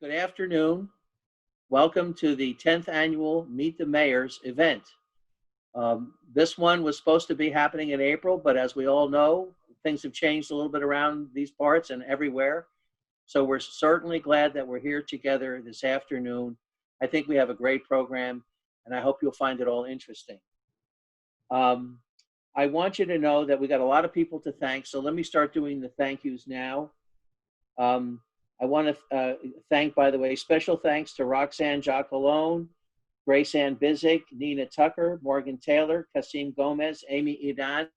Good afternoon. Welcome to the 10th annual Meet the Mayors event. This one was supposed to be happening in April, but as we all know, things have changed a little bit around these parts and everywhere. So we're certainly glad that we're here together this afternoon. I think we have a great program, and I hope you'll find it all interesting. I want you to know that we got a lot of people to thank, so let me start doing the thank yous now. I want to thank, by the way, special thanks to Roxanne Jacalone, Grace Ann Bizik, Nina Tucker, Morgan Taylor, Kasim Gomez, Amy Idan,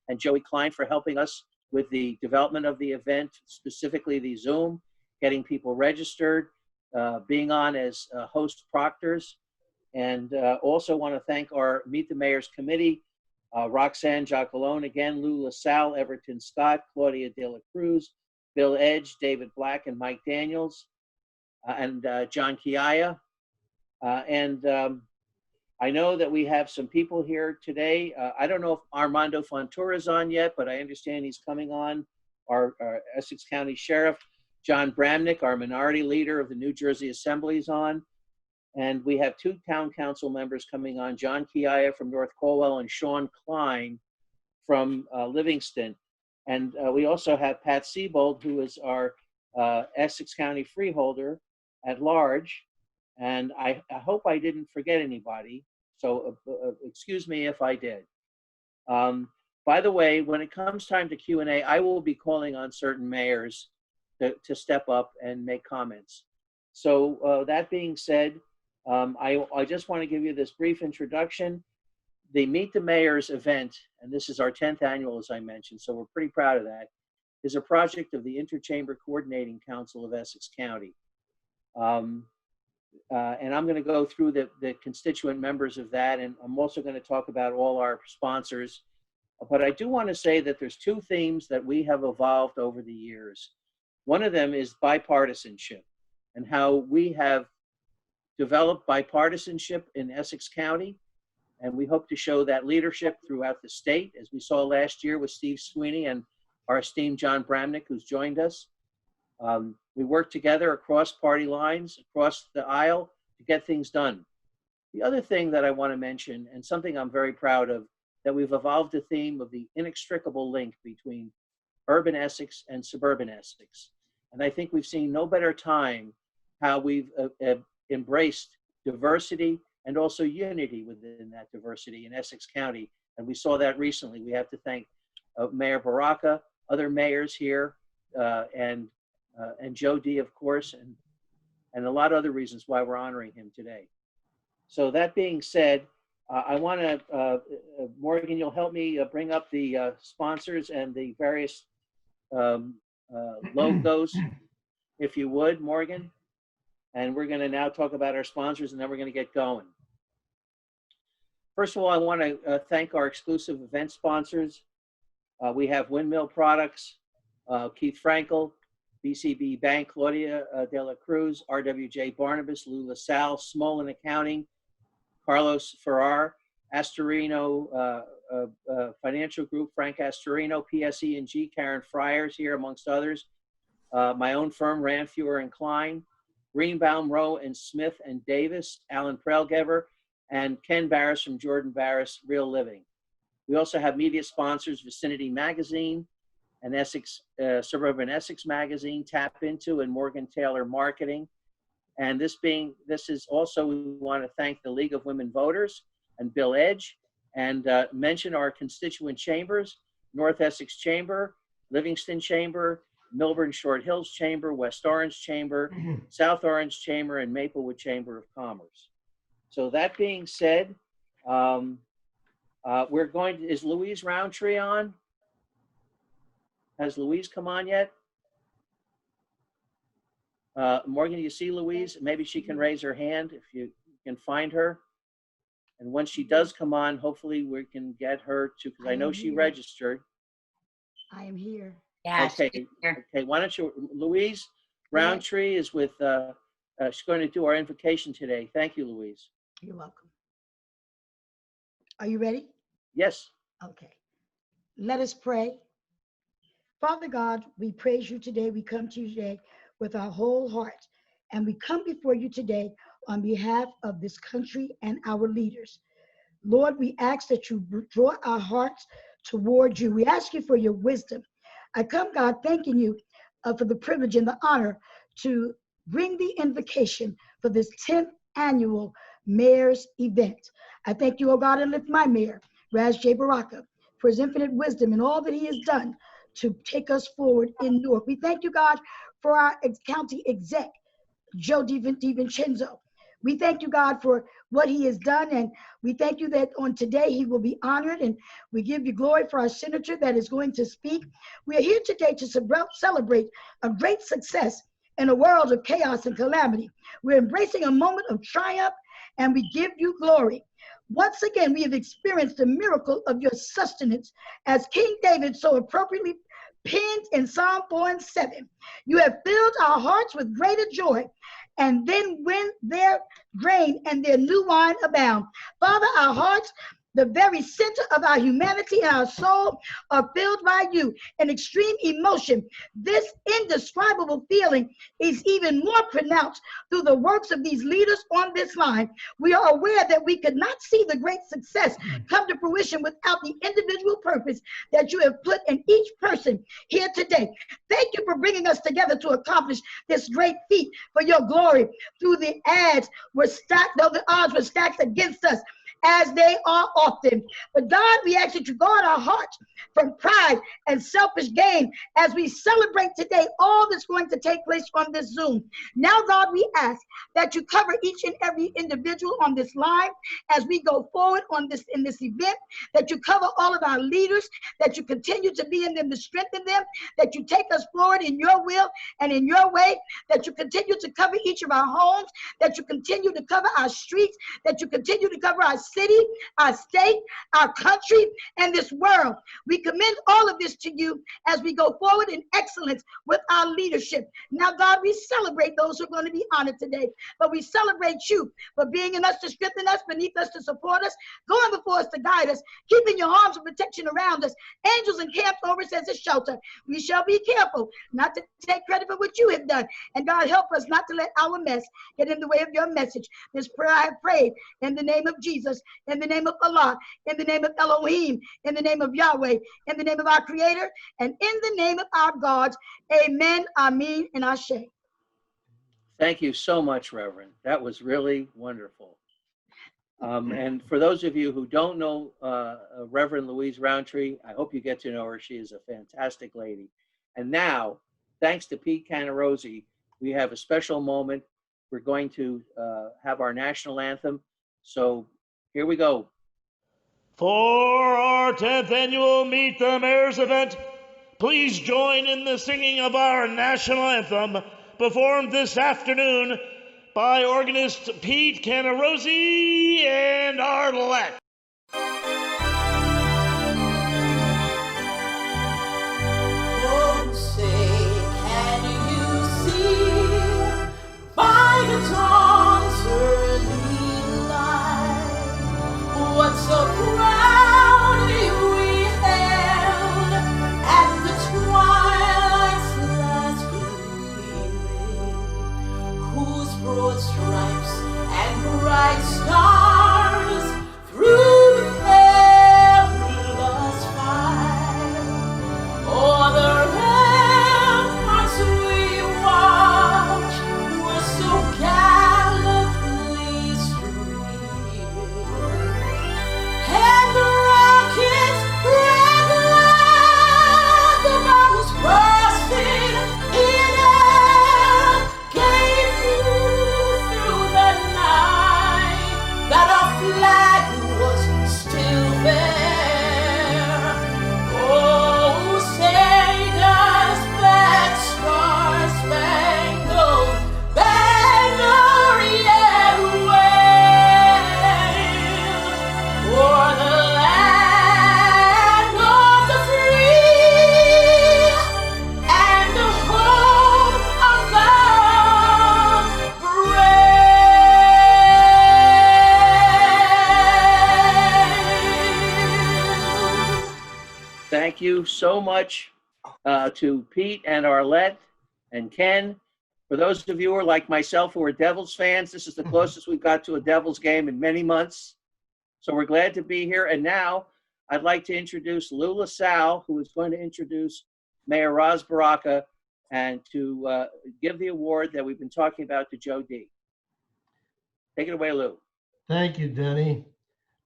and Joey Klein for helping us with the development of the event, specifically the Zoom, getting people registered, being on as host proctors. And also want to thank our Meet the Mayors committee, Roxanne Jacalone, again, Lou LaSalle, Everton Scott, Claudia De La Cruz, Bill Edge, David Black, and Mike Daniels, and John Chiaya. I know that we have some people here today. I don't know if Armando Fontoura is on yet, but I understand he's coming on. Our Essex County Sheriff, John Bramnick, our minority leader of the New Jersey Assembly, is on. And we have two town council members coming on, John Chiaya from North Colwell and Sean Klein from Livingston. And we also have Pat Siebold, who is our Essex County freeholder at large. And I hope I didn't forget anybody. So excuse me if I did. By the way, when it comes time to Q&A, I will be calling on certain mayors to step up and make comments. So that being said, I just want to give you this brief introduction. The Meet the Mayors event, and this is our 10th annual, as I mentioned, so we're pretty proud of that, is a project of the Interchamber Coordinating Council of Essex County. And I'm going to go through the constituent members of that, and I'm also going to talk about all our sponsors. But I do want to say that there's two themes that we have evolved over the years. One of them is bipartisanship, and how we have developed bipartisanship in Essex County. And we hope to show that leadership throughout the state, as we saw last year with Steve Sweeney and our esteemed John Bramnick, who's joined us. We work together across party lines, across the aisle, to get things done. The other thing that I want to mention, and something I'm very proud of, that we've evolved a theme of the inextricable link between urban Essex and suburban Essex. And I think we've seen no better time how we've embraced diversity and also unity within that diversity in Essex County. And we saw that recently. We have to thank Mayor Baraka, other mayors here, and Joe D, of course, and a lot of other reasons why we're honoring him today. So that being said, I want to, Morgan, you'll help me bring up the sponsors and the various logos, if you would, Morgan. And we're going to now talk about our sponsors, and then we're going to get going. First of all, I want to thank our exclusive event sponsors. We have Windmill Products, Keith Frankel, BCB Bank, Claudia De La Cruz, RWJ Barnabas, Lou LaSalle, Smolin Accounting, Carlos Ferrar, Astorino Financial Group, Frank Astorino, PSE&G, Karen Friars here, amongst others. My own firm, Ranfuer and Klein, Greenbaum, Rowe, and Smith and Davis, Alan Prelgever, and Ken Barris from Jordan Barris, Real Living. We also have media sponsors, Vicinity Magazine and Essex, Suburban Essex Magazine, Tap Into, and Morgan Taylor Marketing. And this is also, we want to thank the League of Women Voters and Bill Edge, and mention our constituent chambers, North Essex Chamber, Livingston Chamber, Milburn-Short Hills Chamber, West Orange Chamber, South Orange Chamber, and Maplewood Chamber of Commerce. So that being said, we're going to, is Louise Roundtree on? Has Louise come on yet? Morgan, you see Louise? Maybe she can raise her hand if you can find her. And once she does come on, hopefully we can get her to, because I know she registered. I am here. Yeah. Okay. Okay. Why don't you, Louise Roundtree is with, she's going to do our invocation today. Thank you, Louise. You're welcome. Are you ready? Yes. Okay. Let us pray. Father God, we praise you today. We come to you today with our whole heart, And we come before you today on behalf of this country and our leaders. Lord, we ask that you draw our hearts toward you. We ask you for your wisdom. I come, God, thanking you for the privilege and the honor to bring the invocation for this 10th annual mayor's event. I thank you, oh God, and lift my mayor, Raz J. Baraka, for his infinite wisdom and all that he has done to take us forward in Newark. We thank you, God, for our county exec, Joe DiVincenzo. We thank you, God, for what he has done, and we thank you that on today he will be honored, and we give you glory for our senator that is going to speak. We are here today to celebrate a great success in a world of chaos and calamity. We're embracing a moment of triumph, and we give you glory. Once again, we have experienced the miracle of your sustenance, as King David so appropriately penned in Psalm 4 and 7. You have filled our hearts with greater joy, and then when their grain and their new wine abound. Father, our hearts, the very center of our humanity and our soul, are filled by you in extreme emotion. This indescribable feeling is even more pronounced through the works of these leaders on this line. We are aware that we could not see the great success come to fruition without the individual purpose that you have put in each person here today. Thank you for bringing us together to accomplish this great feat for your glory. Through the odds were stacked, though the odds were stacked against us, as they are often. But God, we ask that you guard our hearts from pride and selfish gain as we celebrate today all that's going to take place on this Zoom. Now, God, we ask that you cover each and every individual on this line as we go forward in this event, that you cover all of our leaders, that you continue to be in them, to strengthen them, that you take us forward in your will and in your way, that you continue to cover each of our homes, that you continue to cover our streets, that you continue to cover our city, our state, our country, and this world. We commend all of this to you as we go forward in excellence with our leadership. Now, God, we celebrate those who are going to be honored today, but we celebrate you for being in us to strengthen us, beneath us to support us, going before us to guide us, keeping your arms of protection around us, angels encamped over us as a shelter. We shall be careful not to take credit for what you have done. And God, help us not to let our mess get in the way of your message. This prayer I have prayed in the name of Jesus, in the name of Allah, in the name of Elohim, in the name of Yahweh, in the name of our Creator, and in the name of our gods. Amen, Amen, and Ashe. Thank you so much, Reverend. That was really wonderful. And for those of you who don't know Reverend Louise Roundtree, I hope you get to know her. She is a fantastic lady. And now, thanks to Pete Canarozzi, we have a special moment. We're going to have our national anthem. So here we go. For our 10th annual Meet the Mayors event, please join in the singing of our national anthem, performed this afternoon by organist Pete Canarozzi and Arlette. Oh, say, can you see by the dawn's early light what so proudly we hailed at the twilight's last gleaming, whose broad stripes and bright stars through the perilous fight o'er the ramparts we watch were so gallantly streaming, and the rockets' red light, the bombs bursting in air, gave news through the night that our flag was still there. Oh, say does that star-spangled banner yet wave o'er the land of the free and the home of the brave. Thank you so much to Pete and Arlette and Ken For those of you who are like myself who are Devils fans, this is the closest we've got to a Devils game in many months. So we're glad to be here. And now I'd like to introduce Lou LaSalle, who is going to introduce Mayor Ras Baraka and to give the award that we've been talking about to Joe D. Take it away, Lou. Thank you, Denny.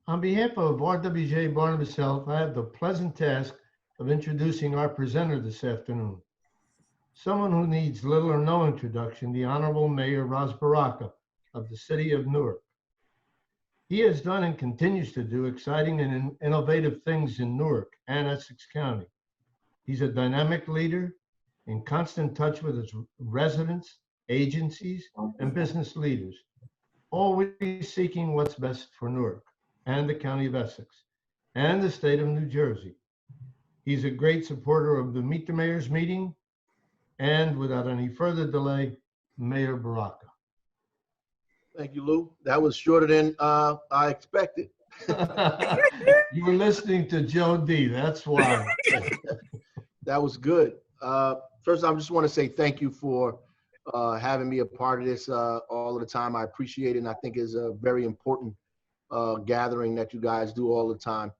On behalf of RWJ Barnabas Health, I have the pleasant task of introducing our presenter this afternoon. Someone who needs little or no introduction, the Honorable Mayor Ras Baraka of the city of Newark. He has done and continues to do exciting and innovative things in Newark and Essex County. He's a dynamic leader in constant touch with his residents, agencies, and business leaders, always seeking what's best for Newark and the County of Essex and the state of New Jersey. He's a great supporter of the Meet the Mayors meeting, and without any further delay, Mayor Baraka. Thank you, Lou. That was shorter than I expected. You were listening to Joe D, that's why. That was good. First, I just want to say thank you for having me a part of this all of the time. I appreciate it, and I think it's a very important gathering that you guys do all the time.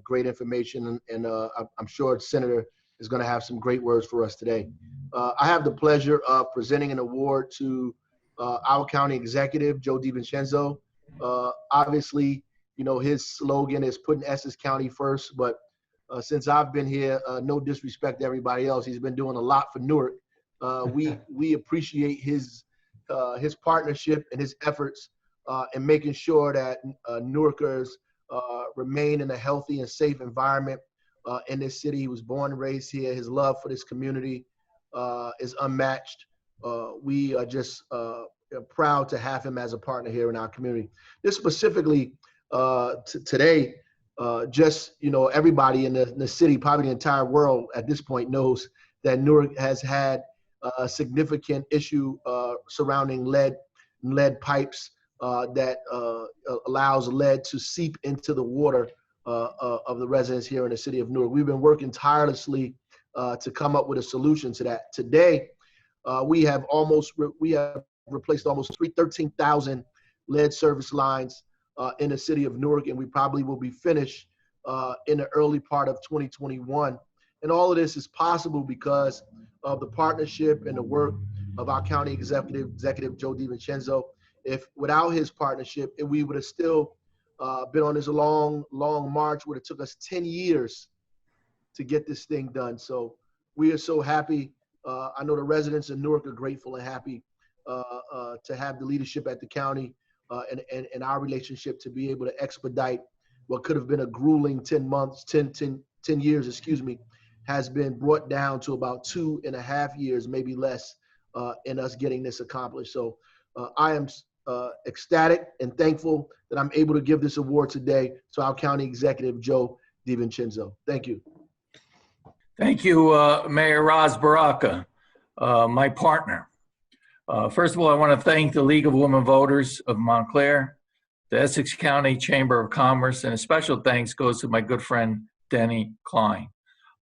Great information, and I'm sure the Senator is going to have some great words for us today. I have the pleasure of presenting an award to our county executive, Joe DiVincenzo. Obviously, you know, his slogan is putting Essex County first, but since I've been here, no disrespect to everybody else, he's been doing a lot for Newark. We appreciate his partnership and his efforts in making sure that Newarkers remain in a healthy and safe environment in this city. He was born and raised here. His love for this community is unmatched. We are just proud to have him as a partner here in our community. This specifically today, just, you know, everybody in the city, probably the entire world at this point knows that Newark has had a significant issue surrounding lead pipes that allows lead to seep into the water of the residents here in the city of Newark. We've been working tirelessly to come up with a solution to that. Today, we have replaced almost 13,000 lead service lines in the city of Newark, and we probably will be finished in the early part of 2021. And all of this is possible because of the partnership and the work of our county executive Joe DiVincenzo. If without his partnership, we would have still been on this long march where it took us 10 years to get this thing done. So we are so happy. I know the residents of Newark are grateful and happy to have the leadership at the county and our relationship to be able to expedite what could have been a grueling 10 years, excuse me, has been brought down to about 2.5 years, maybe less, in us getting this accomplished. So I am ecstatic and thankful that I'm able to give this award today to our county executive, Joe DiVincenzo. Thank you. Thank you, Mayor Ras Baraka, my partner. First of all, I want to thank the League of Women Voters of Montclair, the Essex County Chamber of Commerce, and a special thanks goes to my good friend, Denny Klein.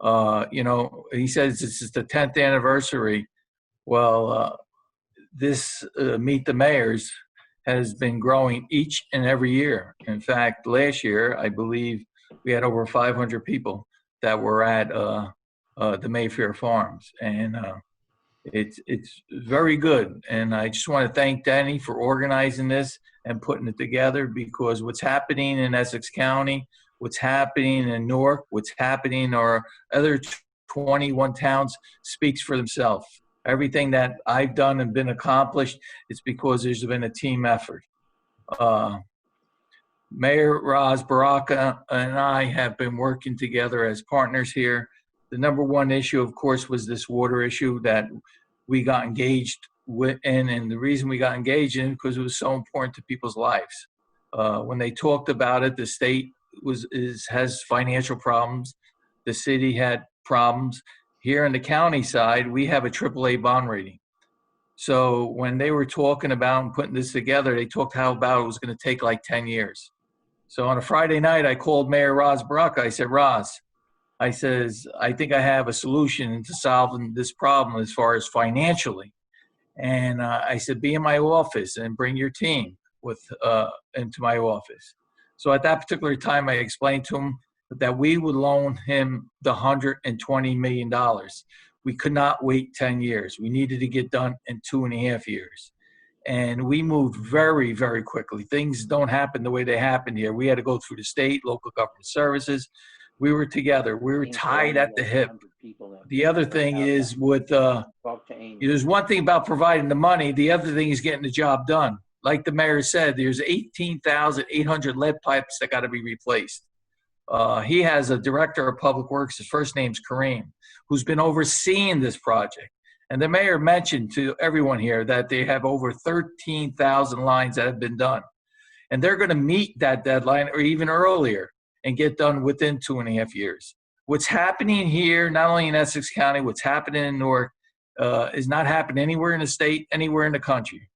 You know, he says this is the 10th anniversary. Well, this Meet the Mayors has been growing each and every year. In fact, last year, I believe we had over 500 people that were at the Mayfair Farms, and it's very good. And I just want to thank Danny for organizing this and putting it together, because what's happening in Essex County, what's happening in Newark, what's happening in our other 21 towns speaks for themselves. Everything that I've done and been accomplished, it's because there's been a team effort. Mayor Ras Baraka and I have been working together as partners here. The number one issue, of course, was this water issue that we got engaged in, and the reason we got engaged in because it was so important to people's lives. When they talked about it, the state has financial problems. The city had problems. Here in the county side, we have a AAA bond rating. So when they were talking about and putting this together, they talked about it was going to take like 10 years. So on a Friday night, I called Mayor Ras Baraka. I said, Ras, I think I have a solution to solving this problem as far as financially. And I said, be in my office and bring your team into my office. So at that particular time, I explained to him that we would loan him the $120 million. We could not wait 10 years. We needed to get done in 2.5 years. And we moved very, very quickly. Things don't happen the way they happened here. We had to go through the state, local government services. We were together. We were tied at the hip. The other thing is there's one thing about providing the money. The other thing is getting the job done. Like the mayor said, there's 18,800 lead pipes that got to be replaced. He has a director of public works, his first name's Kareem, who's been overseeing this project. And the mayor mentioned to everyone here that they have over 13,000 lines that have been done. And they're going to meet that deadline or even earlier and get done within 2.5 years. What's happening here, not only in Essex County, what's happening in Newark is not happening anywhere in the state, anywhere in the country.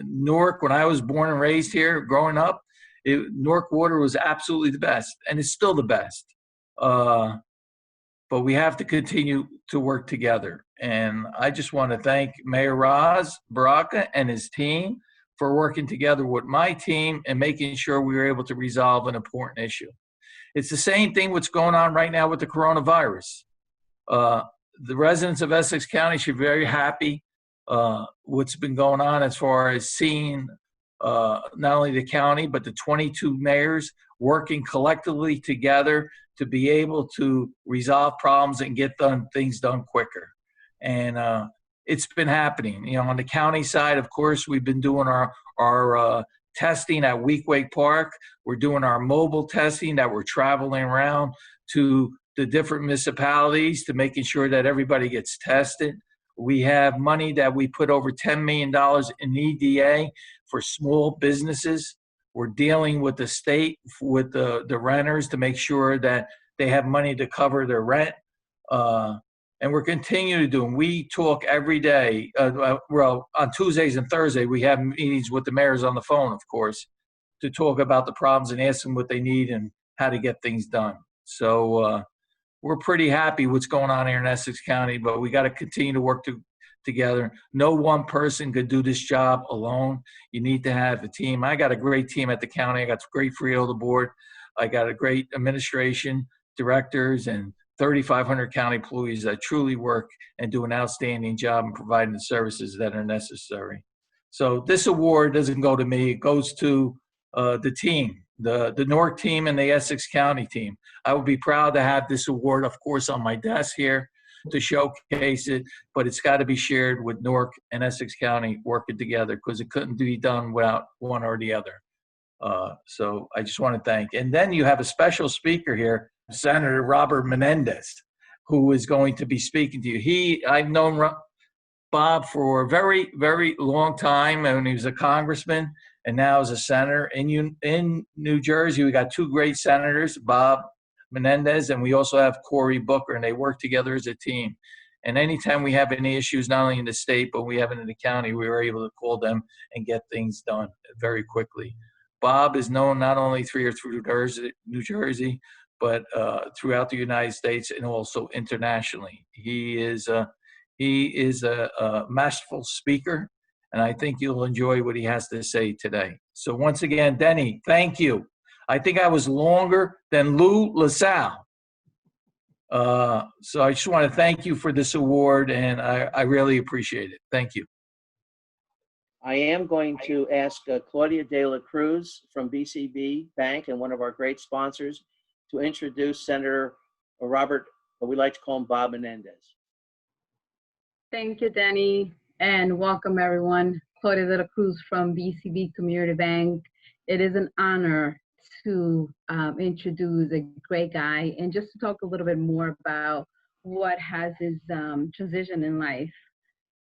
Newark, when I was born and raised here, growing up, Newark water was absolutely the best, and it's still the best. But we have to continue to work together. And I just want to thank Mayor Baraka and his team for working together with my team and making sure we were able to resolve an important issue. It's the same thing what's going on right now with the coronavirus. The residents of Essex County should be very happy what's been going on as far as seeing not only the county, but the 22 mayors working collectively together to be able to resolve problems and get things done quicker. And it's been happening. You know, on the county side, of course, we've been doing our testing at Weequahic Park. We're doing our mobile testing that we're traveling around to the different municipalities to making sure that everybody gets tested. We have money that we put over $10 million in EDA for small businesses. We're dealing with the state, with the renters to make sure that they have money to cover their rent. And we're continuing to do them. We talk every day. Well, on Tuesdays and Thursdays, we have meetings with the mayors on the phone, of course, to talk about the problems and ask them what they need and how to get things done. So we're pretty happy what's going on here in Essex County, but we got to continue to work together. No one person could do this job alone. You need to have a team. I got a great team at the county. I got great freeholder board. I got a great administration, directors, and 3,500 county employees that truly work and do an outstanding job in providing the services that are necessary. So this award doesn't go to me. It goes to the team, the Newark team and the Essex County team. I would be proud to have this award, of course, on my desk here to showcase it, but it's got to be shared with Newark and Essex County working together because it couldn't be done without one or the other. So I just want to thank. And then you have a special speaker here, Senator Robert Menendez, who is going to be speaking to you. I've known Bob for a very, very long time, and he was a congressman and now is a senator. In New Jersey, we got two great senators, Bob Menendez, and we also have Cory Booker, and they work together as a team. And anytime we have any issues, not only in the state, but we have it in the county, we were able to call them and get things done very quickly. Bob is known not only through New Jersey, but throughout the United States and also internationally. He is a masterful speaker, and I think you'll enjoy what he has to say today. So once again, Denny, thank you. I think I was longer than Lou LaSalle. So I just want to thank you for this award, and I really appreciate it. Thank you. I am going to ask Claudia De La Cruz from BCB Bank and one of our great sponsors to introduce Senator Robert, what we like to call him, Bob Menendez. Thank you, Danny, and welcome everyone. Claudia De La Cruz from BCB Community Bank. It is an honor to introduce a great guy and just to talk a little bit more about what has his transition in life.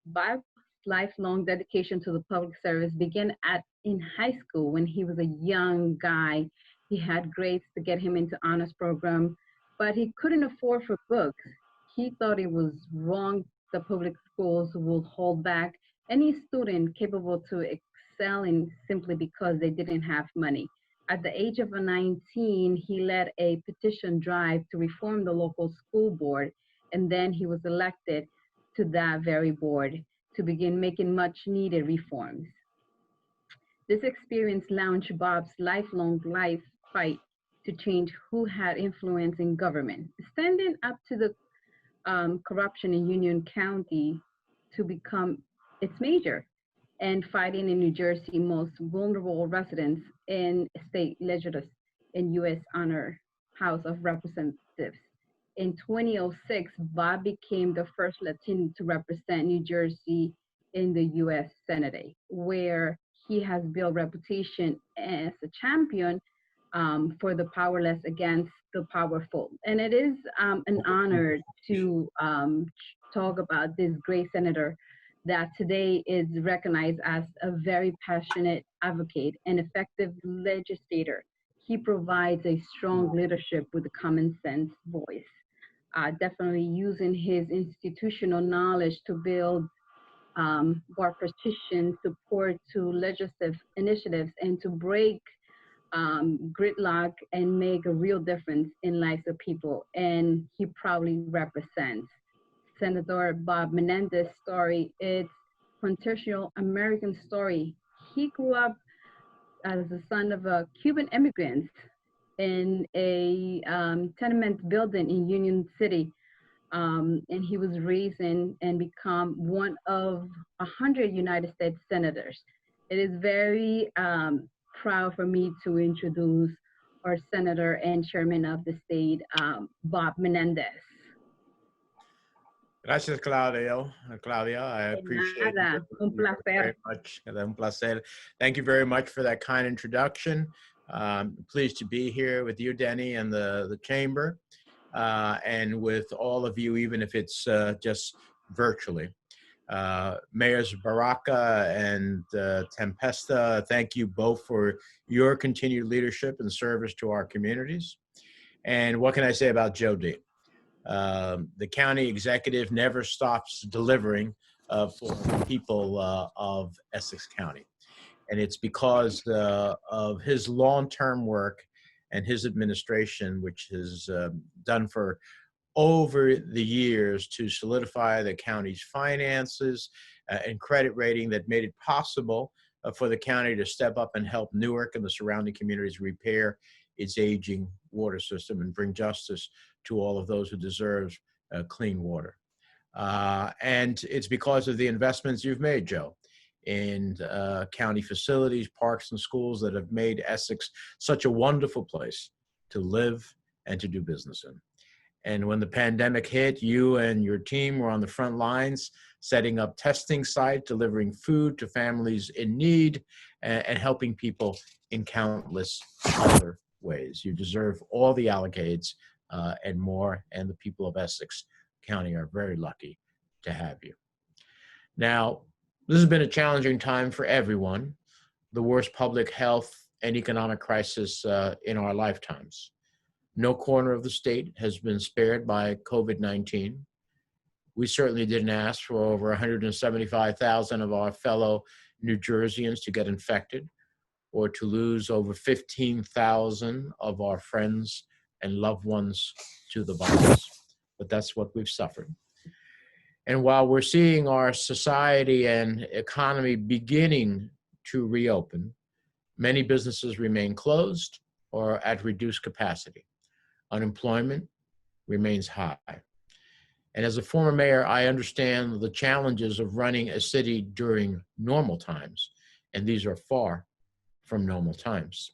Bob's lifelong dedication to the public service began in high school when he was a young guy. He had grades to get him into honors program, but he couldn't afford for books. He thought it was wrong the public schools will hold back any student capable to excel in simply because they didn't have money. At the age of 19, he led a petition drive to reform the local school board, and then he was elected to that very board. to begin making much needed reforms. This experience launched Bob's lifelong life fight to change who had influence in government, standing up to the corruption in Union County to become its mayor, and fighting in New Jersey most vulnerable residents in state legislatures in U.S. Honor House of Representatives. In 2006, Bob became the first Latino to represent New Jersey in the U.S. Senate, where he has built reputation as a champion for the powerless against the powerful. And it is an honor to talk about this great senator that today is recognized as a very passionate advocate and effective legislator. He provides a strong leadership with a common sense voice, definitely using his institutional knowledge to build bipartisan support to legislative initiatives and to break gridlock and make a real difference in lives of people. And he proudly represents Senator Bob Menendez's story. It's quintessential American story. He grew up as the son of a Cuban immigrant in a tenement building in Union City. And he was raised in and become one of 100 United States senators. It is very proud for me to introduce our senator and chairman of the state, Bob Menendez. Gracias, Claudia. I appreciate Nada, un placer. very much. Un placer. Thank you very much for that kind introduction. Pleased to be here with you, Denny, and the chamber, and with all of you, even if it's just virtually. Mayors Baraka and Tempesta, thank you both for your continued leadership and service to our communities. And what can I say about Joe D? The county executive never stops delivering for the people of Essex County. And it's because of his long-term work and his administration, which has done for over the years to solidify the county's finances and credit rating, that made it possible for the county to step up and help Newark and the surrounding communities repair its aging water system and bring justice to all of those who deserve clean water. And it's because of the investments you've made, Joe, in county facilities, parks, and schools that have made Essex such a wonderful place to live and to do business in. And when the pandemic hit, you and your team were on the front lines, setting up testing sites, delivering food to families in need, and helping people in countless other ways. You deserve all the accolades and more, and the people of Essex County are very lucky to have you. Now, this has been a challenging time for everyone, the worst public health and economic crisis in our lifetimes. No corner of the state has been spared by COVID-19. We certainly didn't ask for over 175,000 of our fellow New Jerseyans to get infected, or to lose over 15,000 of our friends and loved ones to the virus. But that's what we've suffered. And while we're seeing our society and economy beginning to reopen, many businesses remain closed or at reduced capacity. Unemployment remains high. And as a former mayor, I understand the challenges of running a city during normal times, and these are far from normal times.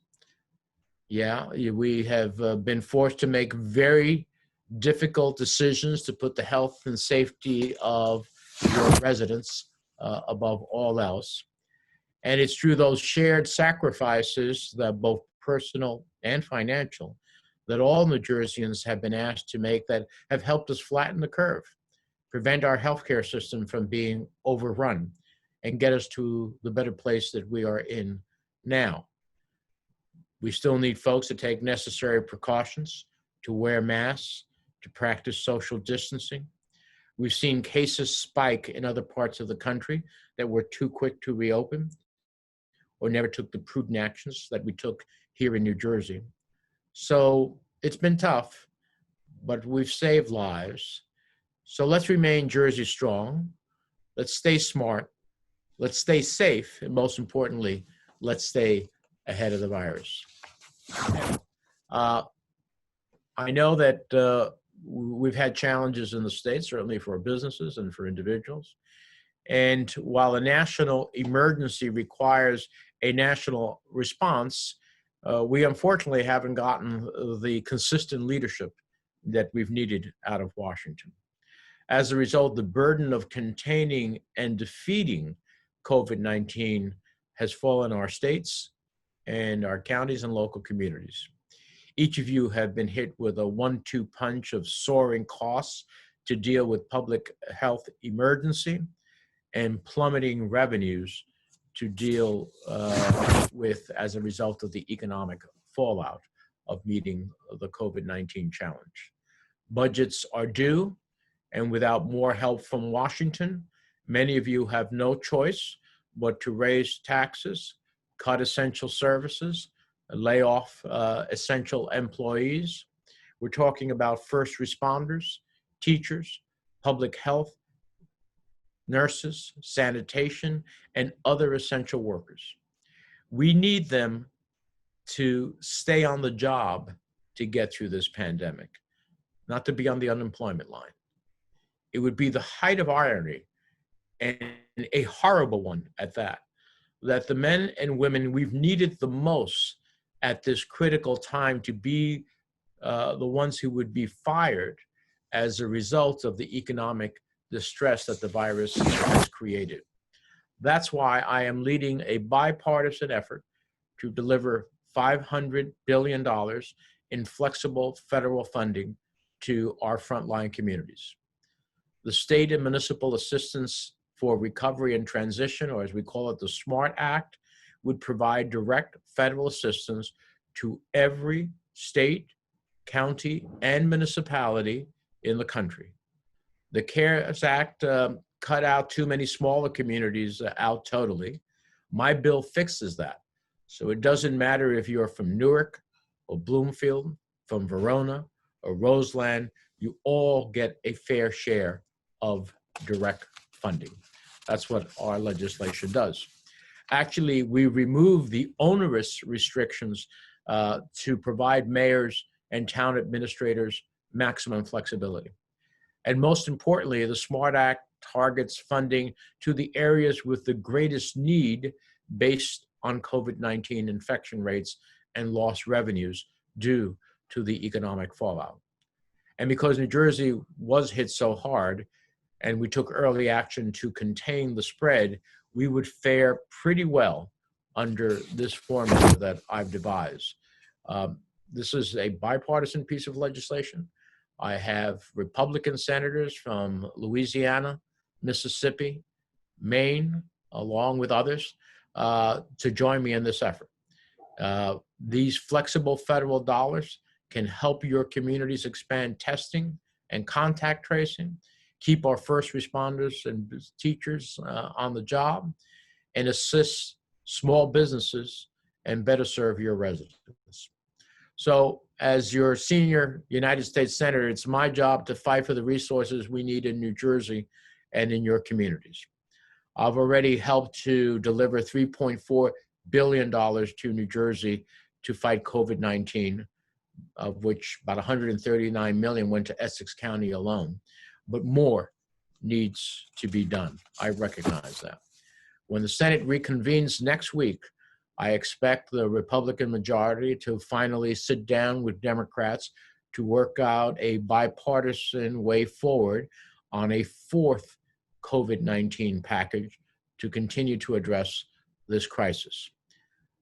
Yeah, we have been forced to make very difficult decisions to put the health and safety of your residents above all else. And it's through those shared sacrifices, that both personal and financial, that all New Jerseyans have been asked to make, that have helped us flatten the curve, prevent our healthcare system from being overrun, and get us to the better place that we are in now. We still need folks to take necessary precautions, to wear masks, to practice social distancing. We've seen cases spike in other parts of the country that were too quick to reopen, or never took the prudent actions that we took here in New Jersey. So it's been tough, but we've saved lives. So let's remain Jersey strong. let's stay smart, let's stay safe, and most importantly, let's stay ahead of the virus. I know that we've had challenges in the state, certainly for businesses and for individuals. And while a national emergency requires a national response, we unfortunately haven't gotten the consistent leadership that we've needed out of Washington. As a result, the burden of containing and defeating COVID-19 has fallen on our states and our counties and local communities. Each of you have been hit with a 1-2 punch of soaring costs to deal with public health emergency and plummeting revenues to deal with as a result of the economic fallout of meeting the COVID-19 challenge. Budgets are due, and without more help from Washington, many of you have no choice but to raise taxes, cut essential services, lay off essential employees. We're talking about first responders, teachers, public health, nurses, sanitation, and other essential workers. We need them to stay on the job to get through this pandemic, not to be on the unemployment line. It would be the height of irony, and a horrible one at that the men and women we've needed the most at this critical time to be the ones who would be fired as a result of the economic distress that the virus has created. That's why I am leading a bipartisan effort to deliver $500 billion in flexible federal funding to our frontline communities. The State and Municipal Assistance for Recovery and Transition, or as we call it, the SMART Act, would provide direct federal assistance to every state, county, and municipality in the country. The CARES Act cut out too many smaller communities out totally. My bill fixes that. So it doesn't matter if you're from Newark or Bloomfield, from Verona or Roseland, you all get a fair share of direct funding. That's what our legislation does. Actually, we remove the onerous restrictions to provide mayors and town administrators maximum flexibility. And most importantly, the SMART Act targets funding to the areas with the greatest need based on COVID-19 infection rates and lost revenues due to the economic fallout. And because New Jersey was hit so hard and we took early action to contain the spread, we would fare pretty well under this formula that I've devised. This is a bipartisan piece of legislation. I have Republican senators from Louisiana, Mississippi, Maine, along with others, to join me in this effort. These flexible federal dollars can help your communities expand testing and contact tracing, keep our first responders and teachers on the job, and assist small businesses and better serve your residents. So as your senior United States Senator, it's my job to fight for the resources we need in New Jersey and in your communities. I've already helped to deliver $3.4 billion to New Jersey to fight COVID-19, of which about $139 million went to Essex County alone. But more needs to be done. I recognize that. When the Senate reconvenes next week, I expect the Republican majority to finally sit down with Democrats to work out a bipartisan way forward on a fourth COVID-19 package to continue to address this crisis.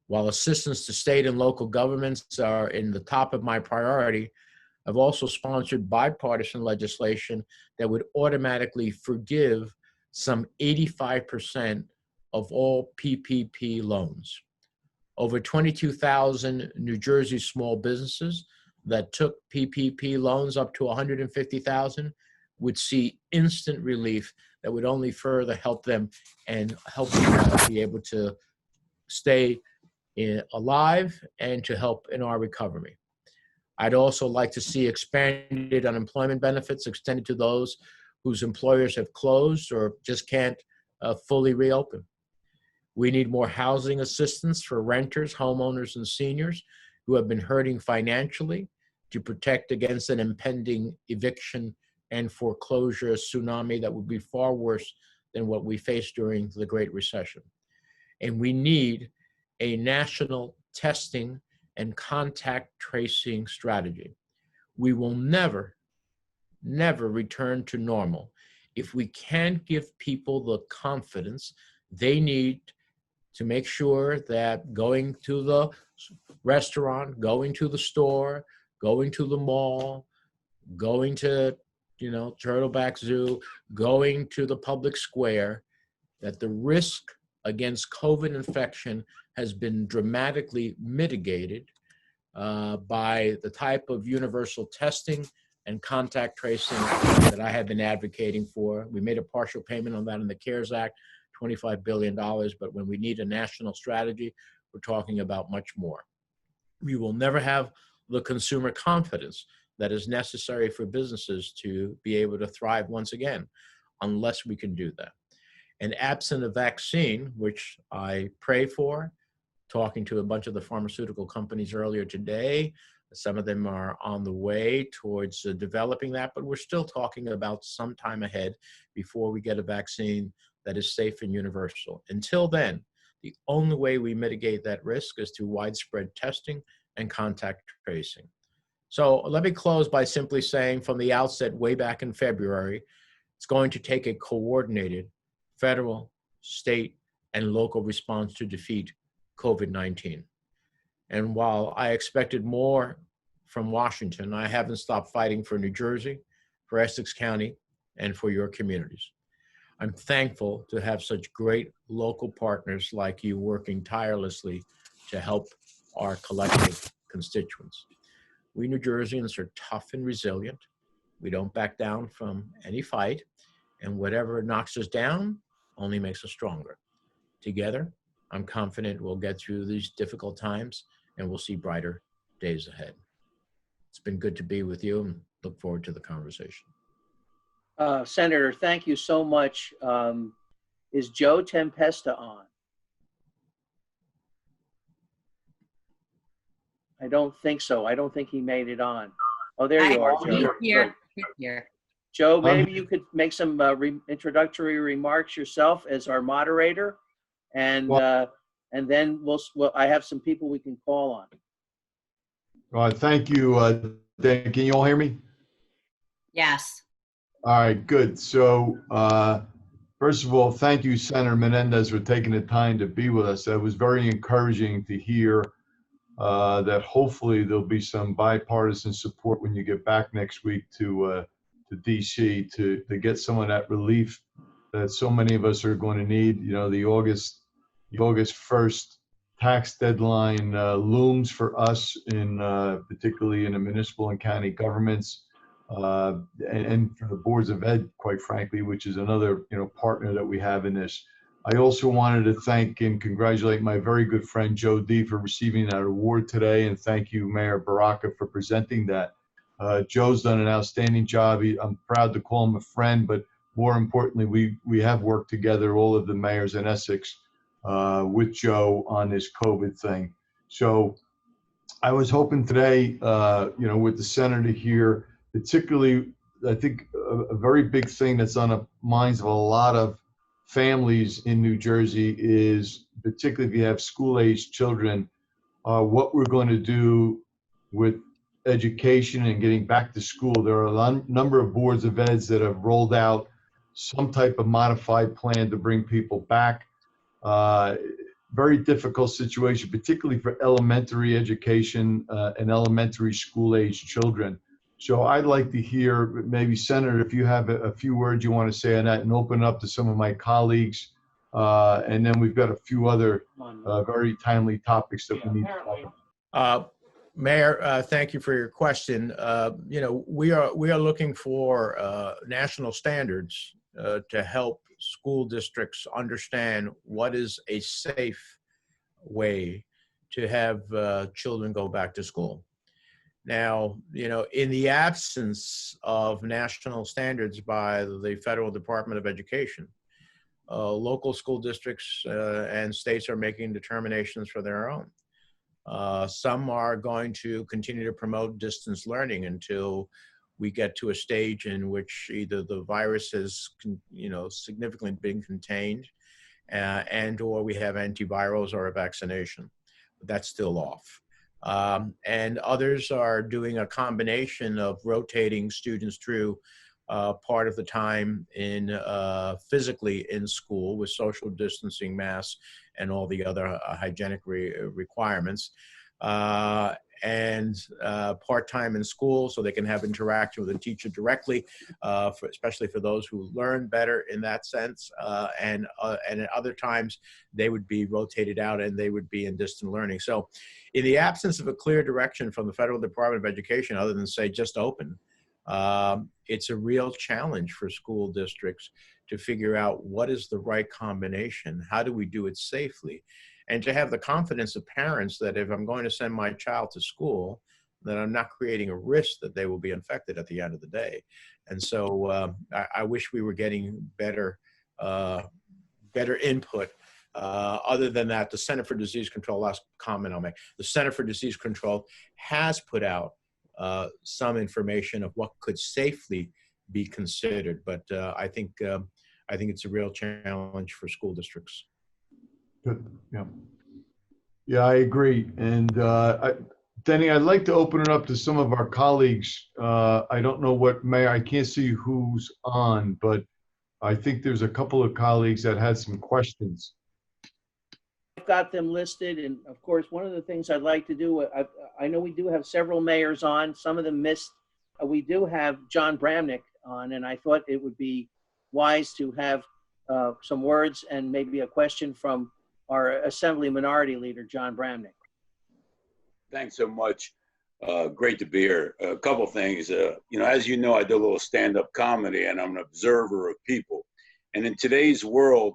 While assistance to state and local governments are in the top of my priority, I've also sponsored bipartisan legislation that would automatically forgive some 85% of all PPP loans. Over 22,000 New Jersey small businesses that took PPP loans up to 150,000 would see instant relief that would only further help them and help them be able to stay alive and to help in our recovery. I'd also like to see expanded unemployment benefits extended to those whose employers have closed or just can't fully reopen. We need more housing assistance for renters, homeowners, and seniors who have been hurting financially to protect against an impending eviction and foreclosure tsunami that would be far worse than what we faced during the Great Recession. And we need a national testing and contact tracing strategy. We will never return to normal if we can't give people the confidence they need to make sure that going to the restaurant, going to the store, going to the mall, going to, Turtleback Zoo, going to the public square, that the risk against COVID infection has been dramatically mitigated by the type of universal testing and contact tracing that I have been advocating for. We made a partial payment on that in the CARES Act, $25 billion, but when we need a national strategy, we're talking about much more. We will never have the consumer confidence that is necessary for businesses to be able to thrive once again, unless we can do that. And absent a vaccine, which I pray for, talking to a bunch of the pharmaceutical companies earlier today, some of them are on the way towards developing that, but we're still talking about some time ahead before we get a vaccine that is safe and universal. Until then, the only way we mitigate that risk is through widespread testing and contact tracing. So let me close by simply saying from the outset, way back in February, it's going to take a coordinated federal, state, and local response to defeat COVID-19. And while I expected more from Washington, I haven't stopped fighting for New Jersey, for Essex County, and for your communities. I'm thankful to have such great local partners like you working tirelessly to help our collective constituents. We New Jerseyans are tough and resilient. We don't back down from any fight, and whatever knocks us down only makes us stronger. Together, I'm confident we'll get through these difficult times and we'll see brighter days ahead. It's been good to be with you and look forward to the conversation. Senator, thank you so much. Is Joe Tempesta on? I don't think so. I don't think he made it on. Oh, there you are, Joe. Here. Joe, maybe you could make some introductory remarks yourself as our moderator, and then I have some people we can call on. All right, thank you, Dan. Can you all hear me? Yes. All right, good. So, first of all, thank you, Senator Menendez, for taking the time to be with us. That was very encouraging to hear that hopefully there'll be some bipartisan support when you get back next week to DC to get some of that relief that so many of us are going to need. The August 1st tax deadline looms for us particularly in the municipal and county governments and for the boards of ed, quite frankly, which is another partner that we have in this. I also wanted to thank and congratulate my very good friend Joe D for receiving that award today, and thank you, Mayor Baraka, for presenting that. Joe's done an outstanding job. I'm proud to call him a friend, but more importantly, we have worked together, all of the mayors in Essex, with Joe on this COVID thing. So I was hoping today, with the senator here, particularly, I think a very big thing that's on the minds of a lot of families in New Jersey is, particularly if you have school-aged children, what we're going to do with education and getting back to school. There are a number of boards of eds that have rolled out some type of modified plan to bring people back. Very difficult situation, particularly for elementary education and elementary school-aged children. So I'd like to hear, maybe, Senator, if you have a few words you want to say on that, and open it up to some of my colleagues. And then we've got a few other very timely topics that we need to talk about. Mayor, thank you for your question. We are looking for national standards to help school districts understand what is a safe way to have children go back to school. Now, you know, in the absence of national standards by the Federal Department of Education, local school districts and states are making determinations for their own. Some are going to continue to promote distance learning until we get to a stage in which either the virus has, you know, significantly been contained and or we have antivirals or a vaccination. But that's still off. And others are doing a combination of rotating students through part of the time in physically in school with social distancing, masks, and all the other hygienic requirements, and part-time in school so they can have interaction with a teacher directly, especially for those who learn better in that sense. And at other times, they would be rotated out and they would be in distant learning. So in the absence of a clear direction from the Federal Department of Education, other than say just open, it's a real challenge for school districts to figure out what is the right combination, how do we do it safely, and to have the confidence of parents that if I'm going to send my child to school, that I'm not creating a risk that they will be infected at the end of the day. And so I wish we were getting better input. Other than that, the Center for Disease Control, last comment I'll make, the Center for Disease Control has put out some information of what could safely be considered, but I think it's a real challenge for school districts. Good. Yeah, I agree. And Denny, I'd like to open it up to some of our colleagues. I don't know what Mayor, I can't see who's on, but I think there's a couple of colleagues that had some questions. I've got them listed, and of course, one of the things I'd like to do, I know we do have several mayors on, some of them missed. We do have John Bramnick on, and I thought it would be wise to have some words and maybe a question from our Assembly Minority Leader, John Bramnick. Thanks so much. Great to be here. A couple things. You know, as you know, I do a little stand-up comedy, and I'm an observer of people. And in today's world,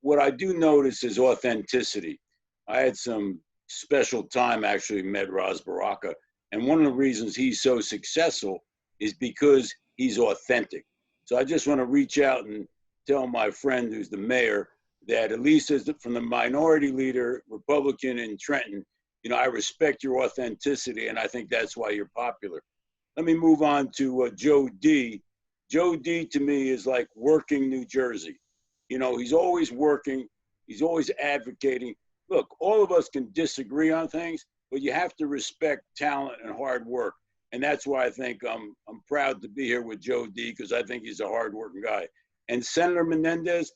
what I do notice is authenticity. I had some special time, actually met Baraka, and one of the reasons he's so successful is because he's authentic. So I just want to reach out and tell my friend who's the mayor that at least as from the minority leader, Republican in Trenton, you know, I respect your authenticity, and I think that's why you're popular. Let me move on to Joe D. Joe D to me is like working New Jersey. You know, he's always working, he's always advocating. Look, all of us can disagree on things, but you have to respect talent and hard work. And that's why I think I'm proud to be here with Joe D, because I think he's a hardworking guy. And Senator Menendez,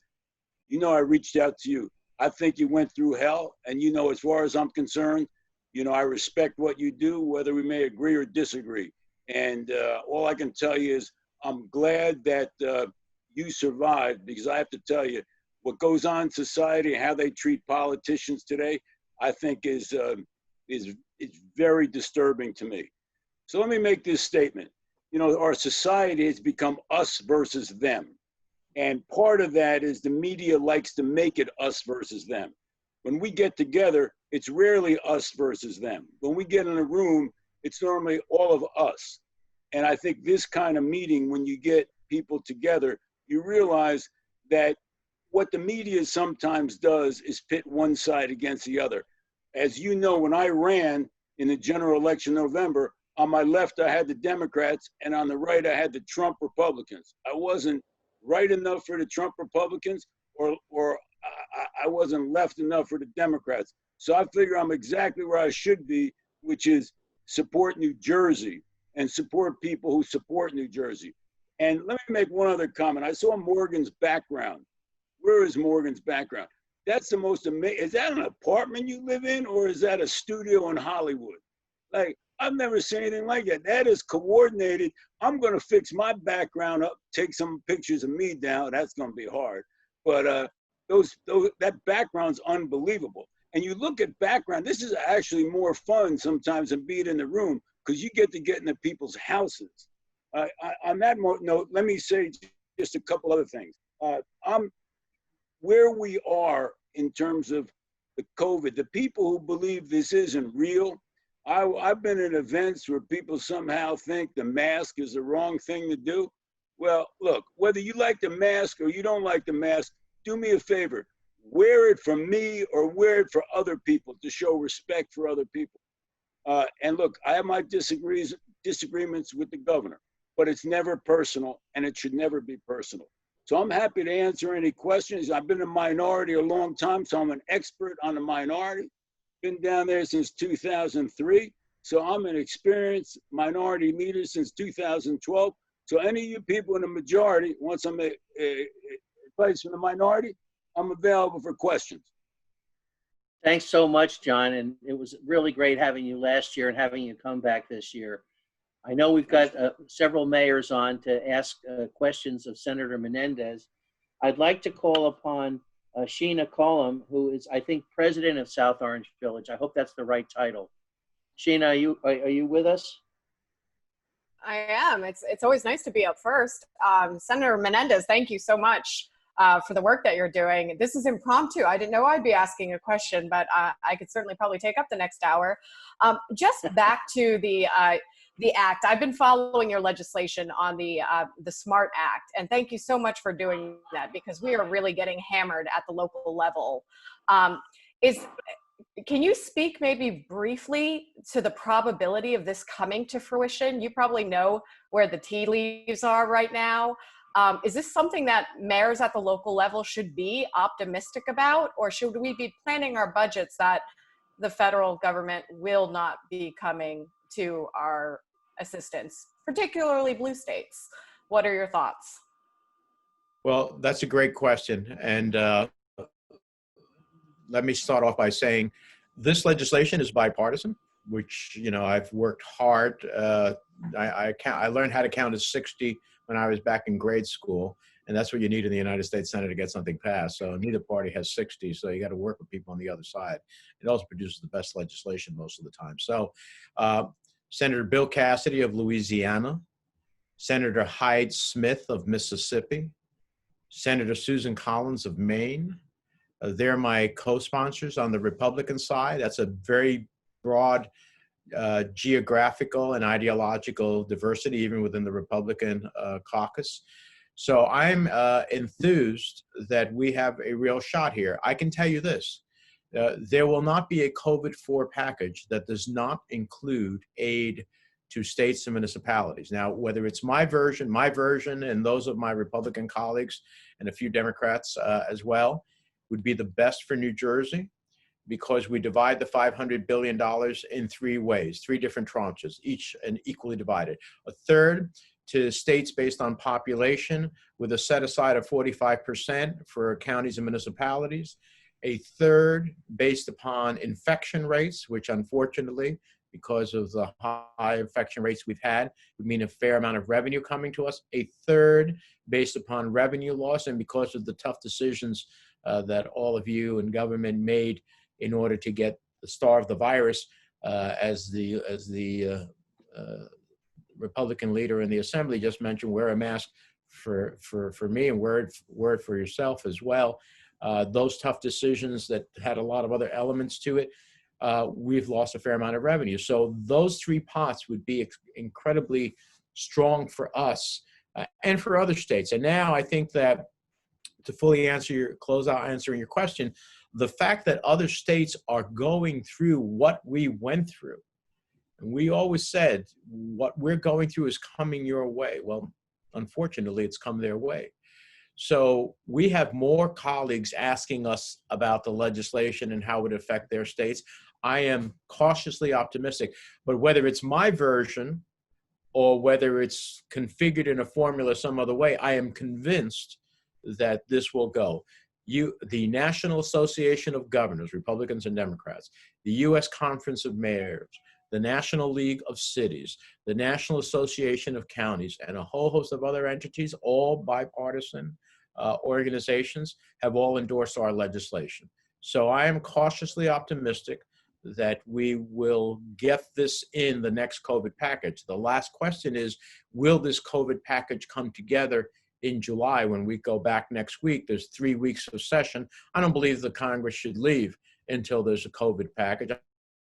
you know, I reached out to you. I think you went through hell, and you know, as far as I'm concerned, you know, I respect what you do, whether we may agree or disagree. And all I can tell you is I'm glad that you survived, because I have to tell you, what goes on in society and how they treat politicians today, I think is very disturbing to me. So let me make this statement. You know, our society has become us versus them. And part of that is the media likes to make it us versus them. When we get together, it's rarely us versus them. When we get in a room, it's normally all of us. And I think this kind of meeting, when you get people together, you realize that what the media sometimes does is pit one side against the other. As you know, when I ran in the general election in November, on my left, I had the Democrats, and on the right, I had the Trump Republicans. I wasn't right enough for the Trump Republicans, or I wasn't left enough for the Democrats. So I figure I'm exactly where I should be, which is support New Jersey and support people who support New Jersey. And let me make one other comment. I saw Morgan's background. Where is Morgan's background? That's the most amazing. Is that an apartment you live in, or is that a studio in Hollywood? Like, I've never seen anything like that. That is coordinated. I'm going to fix my background up, take some pictures of me down. That's going to be hard. But that background's unbelievable. And you look at background, this is actually more fun sometimes than being in the room, because you get to get into people's houses. On that note, let me say just a couple other things. Where we are in terms of the COVID, the people who believe this isn't real, I've been at events where people somehow think the mask is the wrong thing to do. Well, look, whether you like the mask or you don't like the mask, do me a favor. Wear it for me or wear it for other people to show respect for other people. And look, I have my disagreements with the governor, but it's never personal and it should never be personal. So I'm happy to answer any questions. I've been a minority a long time, so I'm an expert on the minority. Been down there since 2003. So I'm an experienced minority leader since 2012. So any of you people in the majority, once I'm advice from the minority, I'm available for questions. Thanks so much, John. And it was really great having you last year and having you come back this year. I know we've got several mayors on to ask questions of Senator Menendez. I'd like to call upon Sheena Colum, who is, I think, president of South Orange Village. I hope that's the right title. Sheena, are you with us? I am. It's always nice to be up first. Senator Menendez, thank you so much for the work that you're doing. This is impromptu. I didn't know I'd be asking a question, but I could certainly probably take up the next hour. Just back to the act. I've been following your legislation on the SMART Act, and thank you so much for doing that, because we are really getting hammered at the local level. Can you speak maybe briefly to the probability of this coming to fruition? You probably know where the tea leaves are right now. Is this something that mayors at the local level should be optimistic about, or should we be planning our budgets that the federal government will not be coming to our assistance, particularly blue states? What are your thoughts? Well, that's a great question. And let me start off by saying this legislation is bipartisan, which, you know, I've worked hard. I learned how to count to 60 when I was back in grade school. And that's what you need in the United States Senate to get something passed. So neither party has 60. So you got to work with people on the other side. It also produces the best legislation most of the time. So Senator Bill Cassidy of Louisiana, Senator Hyde Smith of Mississippi, Senator Susan Collins of Maine. They're my co-sponsors on the Republican side. That's a very broad geographical and ideological diversity, even within the Republican caucus. So I'm enthused that we have a real shot here. I can tell you this. There will not be a COVID-4 package that does not include aid to states and municipalities. Now, whether it's my version, and those of my Republican colleagues and a few Democrats as well, would be the best for New Jersey, because we divide the $500 billion in 3 ways, 3 different tranches, each and equally divided. A third to states based on population, with a set aside of 45% for counties and municipalities. A third based upon infection rates, which unfortunately, because of the high infection rates we've had, would mean a fair amount of revenue coming to us. A third based upon revenue loss, and because of the tough decisions that all of you in government made in order to get the star of the virus, as the Republican leader in the Assembly just mentioned, wear a mask for me and wear it for yourself as well. Those tough decisions that had a lot of other elements to it, we've lost a fair amount of revenue. So those 3 pots would be incredibly strong for us and for other states. And now I think that to fully close out answering your question, the fact that other states are going through what we went through, and we always said what we're going through is coming your way. Well, unfortunately, it's come their way. So we have more colleagues asking us about the legislation and how it would affect their states. I am cautiously optimistic, but whether it's my version or whether it's configured in a formula some other way, I am convinced that this will go. The National Association of Governors, Republicans and Democrats, the U.S. Conference of Mayors, the National League of Cities, the National Association of Counties, and a whole host of other entities, all bipartisan organizations, have all endorsed our legislation. So I am cautiously optimistic that we will get this in the next COVID package. The last question is, will this COVID package come together in July when we go back next week? There's 3 weeks of session. I don't believe the Congress should leave until there's a COVID package.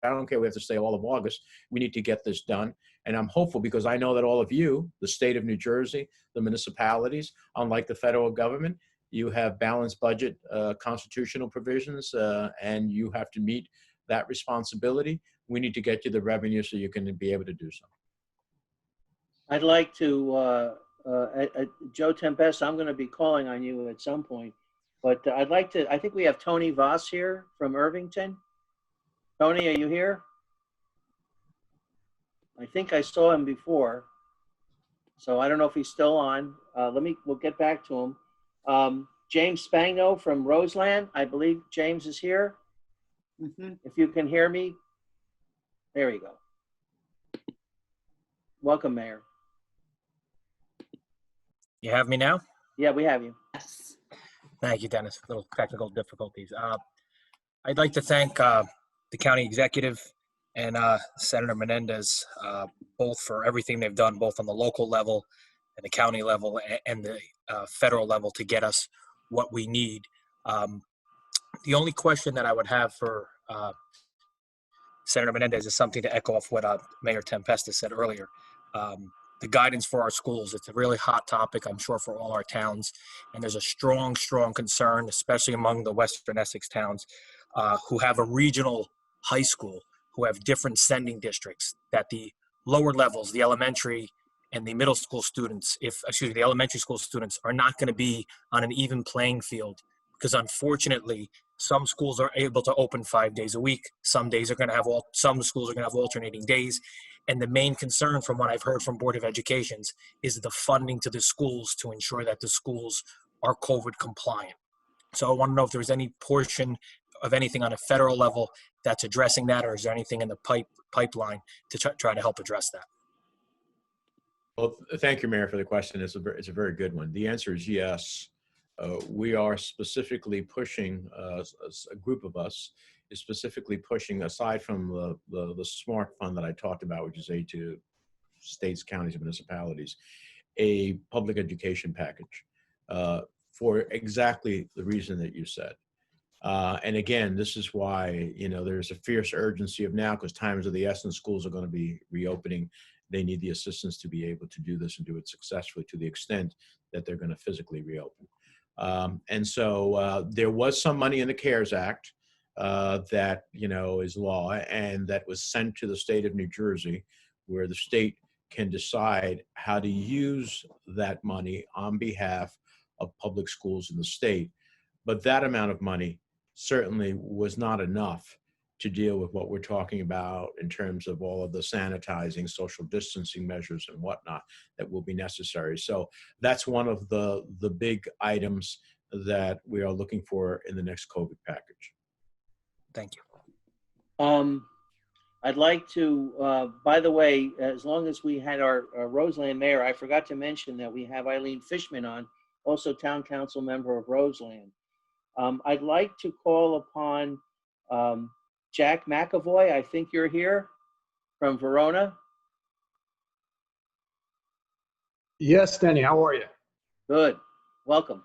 I don't care, we have to stay all of August. We need to get this done. And I'm hopeful because I know that all of you, the state of New Jersey, the municipalities, unlike the federal government, you have balanced budget constitutional provisions and you have to meet that responsibility. We need to get you the revenue so you can be able to do so. I'd like to, Joe Tempest, I'm going to be calling on you at some point, but I'd like to, I think we have Tony Voss here from Irvington. Tony, are you here? I think I saw him before, so I don't know if he's still on. We'll get back to him. James Spagno from Roseland, I believe James is here. If you can hear me, there you go. Welcome, Mayor. You have me now? Yeah, we have you. Yes. Thank you, Dennis. Little technical difficulties. I'd like to thank the county executive and Senator Menendez, both for everything they've done, both on the local level and the county level and the federal level to get us what we need. The only question that I would have for Senator Menendez is something to echo off what Mayor Tempesta said earlier. The guidance for our schools, it's a really hot topic, I'm sure, for all our towns. And there's a strong, strong concern, especially among the Western Essex towns who have a regional high school, who have different sending districts, that the lower levels, the elementary and the middle school students, the elementary school students are not going to be on an even playing field, because unfortunately, some schools are able to open 5 days a week. Some schools are going to have alternating days. And the main concern from what I've heard from Board of Educations is the funding to the schools to ensure that the schools are COVID compliant. So I want to know if there's any portion of anything on a federal level that's addressing that, or is there anything in the pipeline to try to help address that? Well, thank you, Mayor, for the question. It's a very good one. The answer is yes. We are specifically pushing, a group of us is specifically pushing, aside from the SMART fund that I talked about, which is aid to states, counties, and municipalities, a public education package for exactly the reason that you said. And again, this is why, there's a fierce urgency of now, because time is of the essence, schools are going to be reopening. They need the assistance to be able to do this and do it successfully to the extent that they're going to physically reopen. And so there was some money in the CARES Act that, is law, and that was sent to the state of New Jersey, where the state can decide how to use that money on behalf of public schools in the state. But that amount of money certainly was not enough to deal with what we're talking about in terms of all of the sanitizing, social distancing measures and whatnot that will be necessary. So that's one of the big items that we are looking for in the next COVID package. Thank you. I'd like to, by the way, as long as we had our Roseland mayor, I forgot to mention that we have Eileen Fishman on, also town council member of Roseland. I'd like to call upon Jack McAvoy. I think you're here from Verona. Yes, Denny, how are you? Good. Welcome.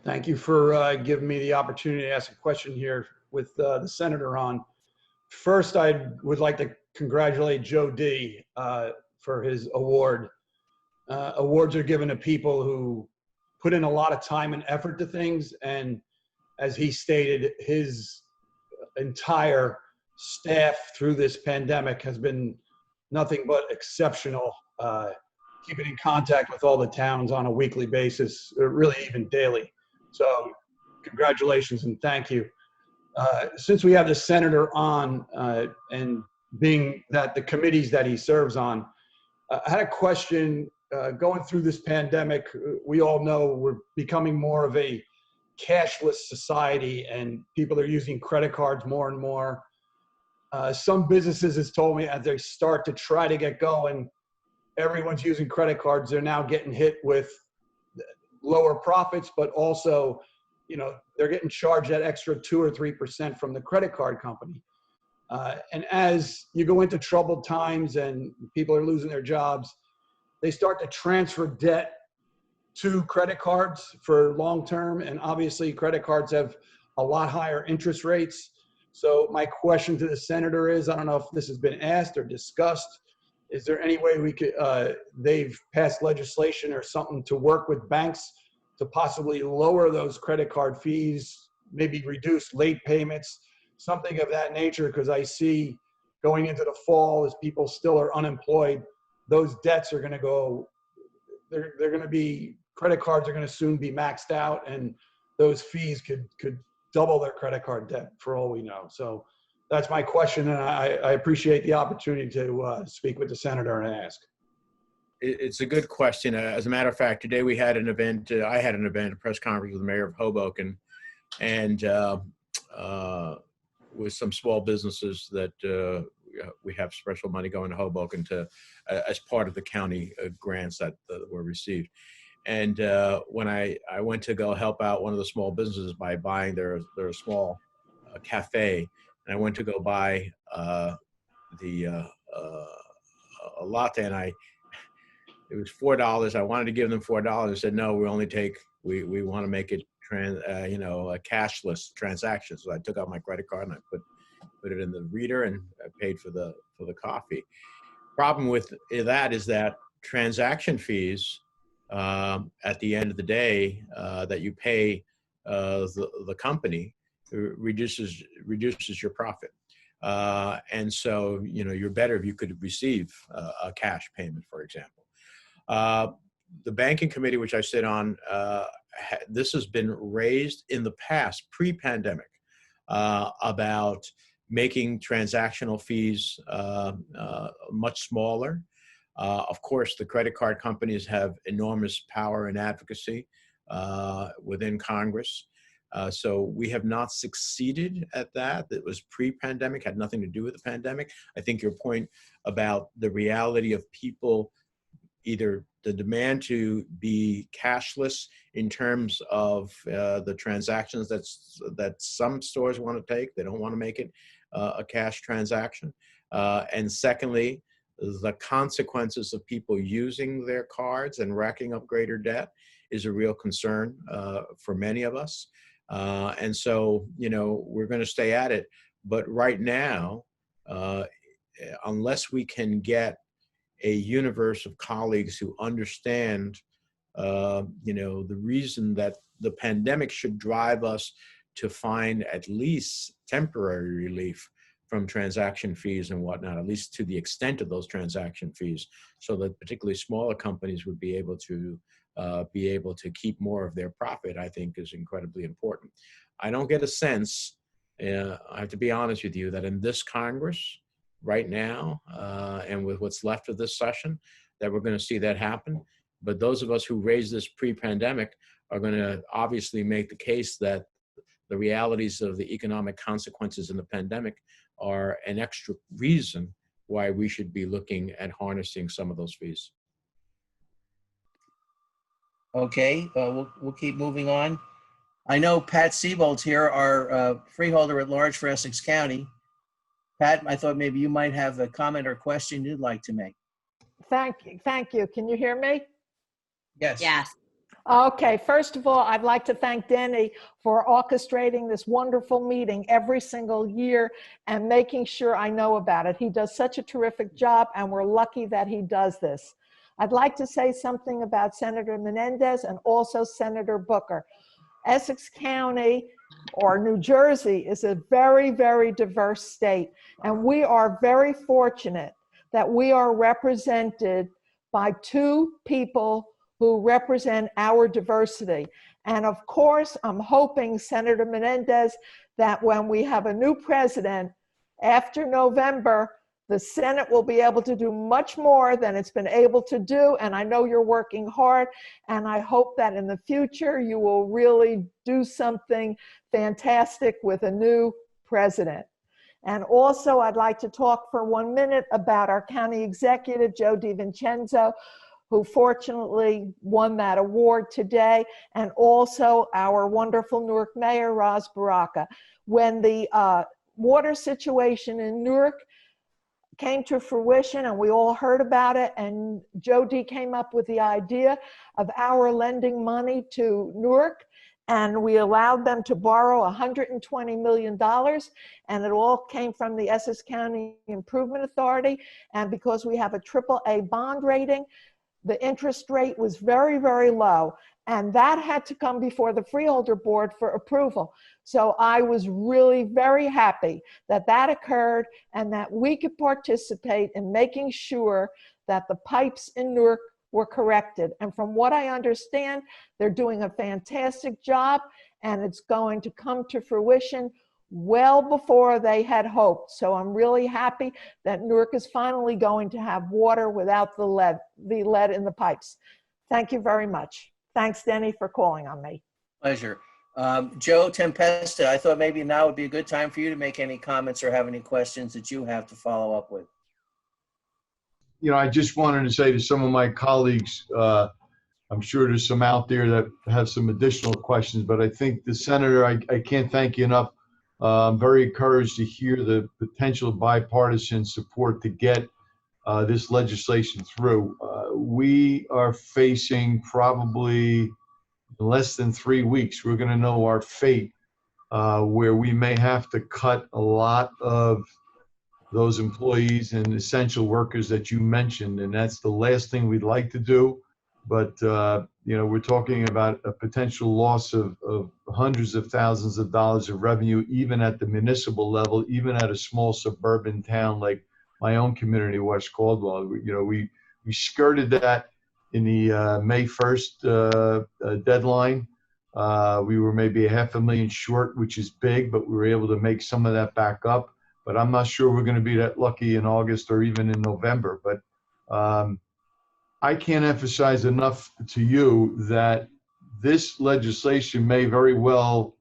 Thank you for giving me the opportunity to ask a question here with the senator on. First, I would like to congratulate Joe D. For his award. Awards are given to people who put in a lot of time and effort to things, and as he stated, his entire staff through this pandemic has been nothing but exceptional, keeping in contact with all the towns on a weekly basis, or really even daily. So congratulations and thank you. Since we have the senator on, and being that the committees that he serves on, I had a question. Going through this pandemic, we all know we're becoming more of a cashless society, and people are using credit cards more and more. Some businesses has told me as they start to try to get going, everyone's using credit cards. They're now getting hit with lower profits, but also, they're getting charged that extra 2 or 3% from the credit card company. And as you go into troubled times and people are losing their jobs, they start to transfer debt to credit cards for long term. And obviously credit cards have a lot higher interest rates. So my question to the senator is, I don't know if this has been asked or discussed, is there any way we could, they've passed legislation or something to work with banks to possibly lower those credit card fees, maybe reduce late payments, something of that nature? Because I see going into the fall, as people still are unemployed, those debts are going to go, they're going to be, credit cards are going to soon be maxed out, and those fees could double their credit card debt for all we know. So that's my question, and I appreciate the opportunity to speak with the senator and ask. It's a good question. As a matter of fact, today we had an event, I had an event, a press conference with the mayor of Hoboken, and with some small businesses that we have special money going to Hoboken to, as part of the county grants that were received. And when I went to go help out one of the small businesses by buying their small cafe, and I went to go buy a latte, and it was $4. I wanted to give them $4. They said, no, we only take, we want to make it a cashless transaction. So I took out my credit card and I put it in the reader, and I paid for the coffee. Problem with that is that transaction fees at the end of the day that you pay the company reduces your profit. And so, you're better if you could receive a cash payment, for example. The banking committee, which I sit on, this has been raised in the past, pre-pandemic, about making transactional fees much smaller. Of course, the credit card companies have enormous power and advocacy within Congress. So we have not succeeded at that. It was pre-pandemic, had nothing to do with the pandemic. I think your point about the reality of people, either the demand to be cashless in terms of the transactions that some stores want to take, they don't want to make it a cash transaction. And secondly, the consequences of people using their cards and racking up greater debt is a real concern for many of us. And so, we're going to stay at it. But right now, unless we can get a universe of colleagues who understand, the reason that the pandemic should drive us to find at least temporary relief from transaction fees and whatnot, at least to the extent of those transaction fees, so that particularly smaller companies would be able to keep more of their profit, I think is incredibly important. I don't get a sense, I have to be honest with you, that in this Congress right now, and with what's left of this session, that we're going to see that happen. But those of us who raised this pre-pandemic are going to obviously make the case that the realities of the economic consequences in the pandemic are an extra reason why we should be looking at harnessing some of those fees. Okay, we'll keep moving on. I know Pat Siebold's here, our freeholder at large for Essex County. Pat, I thought maybe you might have a comment or question you'd like to make. Thank you. Can you hear me? Yes. Yes. Okay, first of all, I'd like to thank Denny for orchestrating this wonderful meeting every single year and making sure I know about it. He does such a terrific job, and we're lucky that he does this. I'd like to say something about Senator Menendez and also Senator Booker. Essex County, or New Jersey, is a very, very diverse state, and we are very fortunate that we are represented by two people who represent our diversity. And of course, I'm hoping, Senator Menendez, that when we have a new president after November, the Senate will be able to do much more than it's been able to do. And I know you're working hard, and I hope that in the future you will really do something fantastic with a new president. And also, I'd like to talk for 1 minute about our county executive, Joe DiVincenzo, who fortunately won that award today, and also our wonderful Newark Mayor, Roz Baraka. When the water situation in Newark came to fruition, and we all heard about it, and Joe D came up with the idea of our lending money to Newark, and we allowed them to borrow $120 million, and it all came from the Essex County Improvement Authority. And because we have a AAA bond rating, the interest rate was very, very low. And that had to come before the freeholder board for approval. So I was really very happy that that occurred and that we could participate in making sure that the pipes in Newark were corrected. And from what I understand, they're doing a fantastic job, and it's going to come to fruition well before they had hoped. So I'm really happy that Newark is finally going to have water without the lead in the pipes. Thank you very much. Thanks, Denny, for calling on me. Pleasure. Joe Tempesta, I thought maybe now would be a good time for you to make any comments or have any questions that you have to follow up with. You know, I just wanted to say to some of my colleagues, I'm sure there's some out there that have some additional questions, but I think the Senator, I can't thank you enough. I'm very encouraged to hear the potential bipartisan support to get this legislation through. We are facing probably in less than 3 weeks, we're going to know our fate, where we may have to cut a lot of those employees and essential workers that you mentioned, and that's the last thing we'd like to do. But you know, we're talking about a potential loss of hundreds of thousands of dollars of revenue, even at the municipal level, even at a small suburban town like my own community, West Caldwell. You know, we skirted that in the May 1st deadline. We were maybe $500,000 short, which is big, but we were able to make some of that back up. But I'm not sure we're going to be that lucky in August or even in November. But I can't emphasize enough to you that this legislation may very well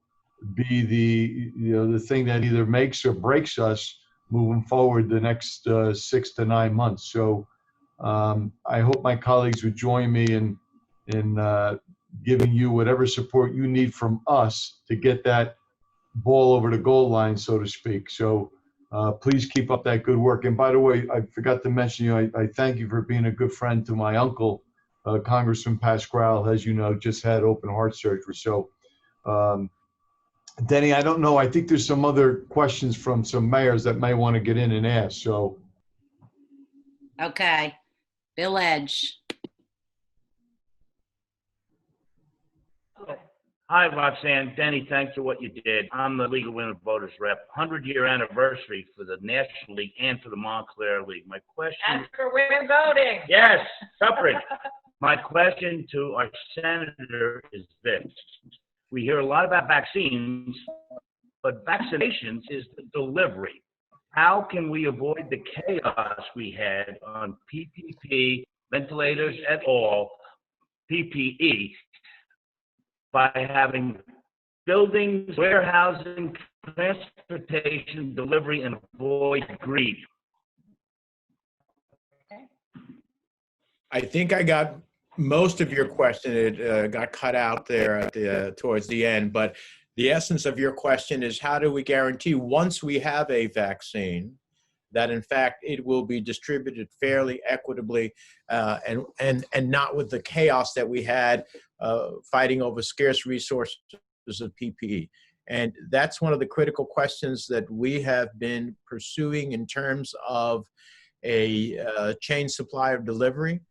be the thing that either makes or breaks us moving forward the next 6 to 9 months. So I hope my colleagues would join me in giving you whatever support you need from us to get that ball over the goal line, so to speak. So please keep up that good work. And by the way, I forgot to mention you, I thank you for being a good friend to my uncle, Congressman Pasquale, as you know, just had open heart surgery. So Denny, I don't know. I think there's some other questions from some mayors that may want to get in and ask. So. Okay. Bill Edge. Hi, Roxanne. Denny, thanks for what you did. I'm the League of Women Voters rep. 100-year anniversary for the National League and for the Montclair League. My question. And for women voting. Yes, suffrage. My question to our senator is this. We hear a lot about vaccines, but vaccinations is the delivery. How can we avoid the chaos we had on PPP, ventilators et al., PPE, by having buildings, warehousing, transportation, delivery, and avoid greed? I think I got most of your question. It got cut out there at towards the end, but the essence of your question is, how do we guarantee once we have a vaccine that in fact it will be distributed fairly, equitably, and not with the chaos that we had fighting over scarce resources of PPE. And that's one of the critical questions that we have been pursuing in terms of a chain supply of delivery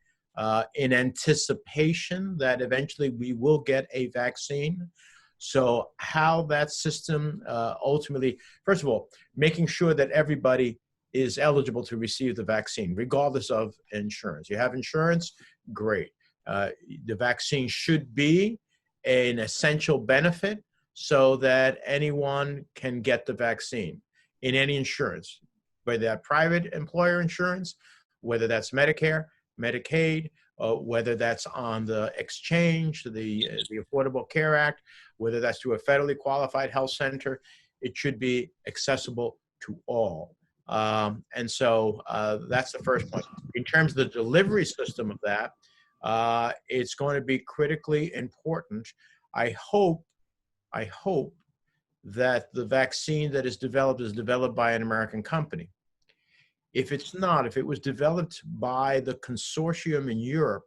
in anticipation that eventually we will get a vaccine. So how that system ultimately, first of all, making sure that everybody is eligible to receive the vaccine, regardless of insurance. You have insurance, great. The vaccine should be an essential benefit so that anyone can get the vaccine in any insurance, whether that's private employer insurance, whether that's Medicare, Medicaid, whether that's on the exchange, the Affordable Care Act, whether that's through a federally qualified health center. It should be accessible to all. And so that's the first point. In terms of the delivery system of that, it's going to be critically important. I hope that the vaccine that is developed by an American company. If it's not, if it was developed by the consortium in Europe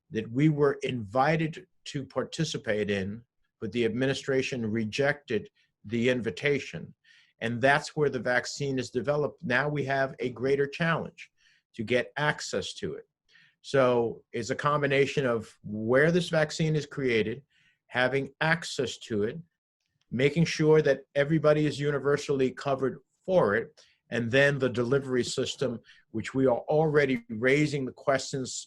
that we were invited to participate in but the administration rejected the invitation. And that's where the vaccine is developed. Now we have a greater challenge to get access to it. So it's a combination of where this vaccine is created, having access to it, making sure that everybody is universally covered for it, and then the delivery system, which we are already raising the questions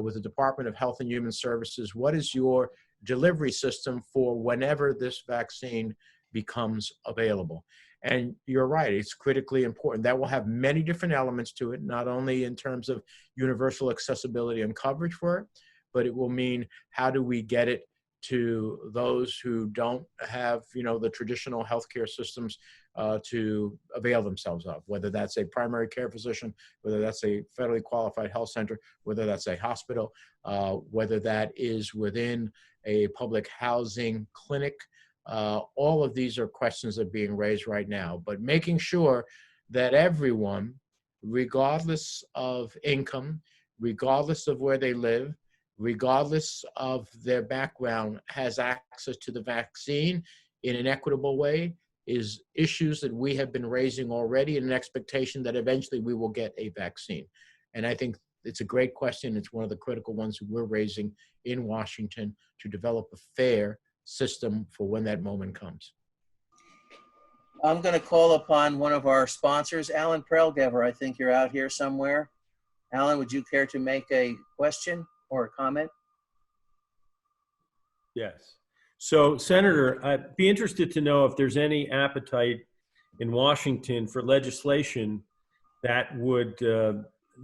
with the Department of Health and Human Services. What is your delivery system for whenever this vaccine becomes available? And you're right, it's critically important. That will have many different elements to it, not only in terms of universal accessibility and coverage for it, but it will mean how do we get it to those who don't have, the traditional healthcare systems to avail themselves of, whether that's a primary care physician, whether that's a federally qualified health center, whether that's a hospital, whether that is within a public housing clinic. All of these are questions that are being raised right now, but making sure that everyone, regardless of income, regardless of where they live, regardless of their background, has access to the vaccine in an equitable way is issues that we have been raising already in an expectation that eventually we will get a vaccine. And I think it's a great question. It's one of the critical ones that we're raising in Washington to develop a fair system for when that moment comes. I'm going to call upon one of our sponsors, Alan Prelgever. I think you're out here somewhere. Alan, would you care to make a question or a comment? Yes. So, Senator, I'd be interested to know if there's any appetite in Washington for legislation that would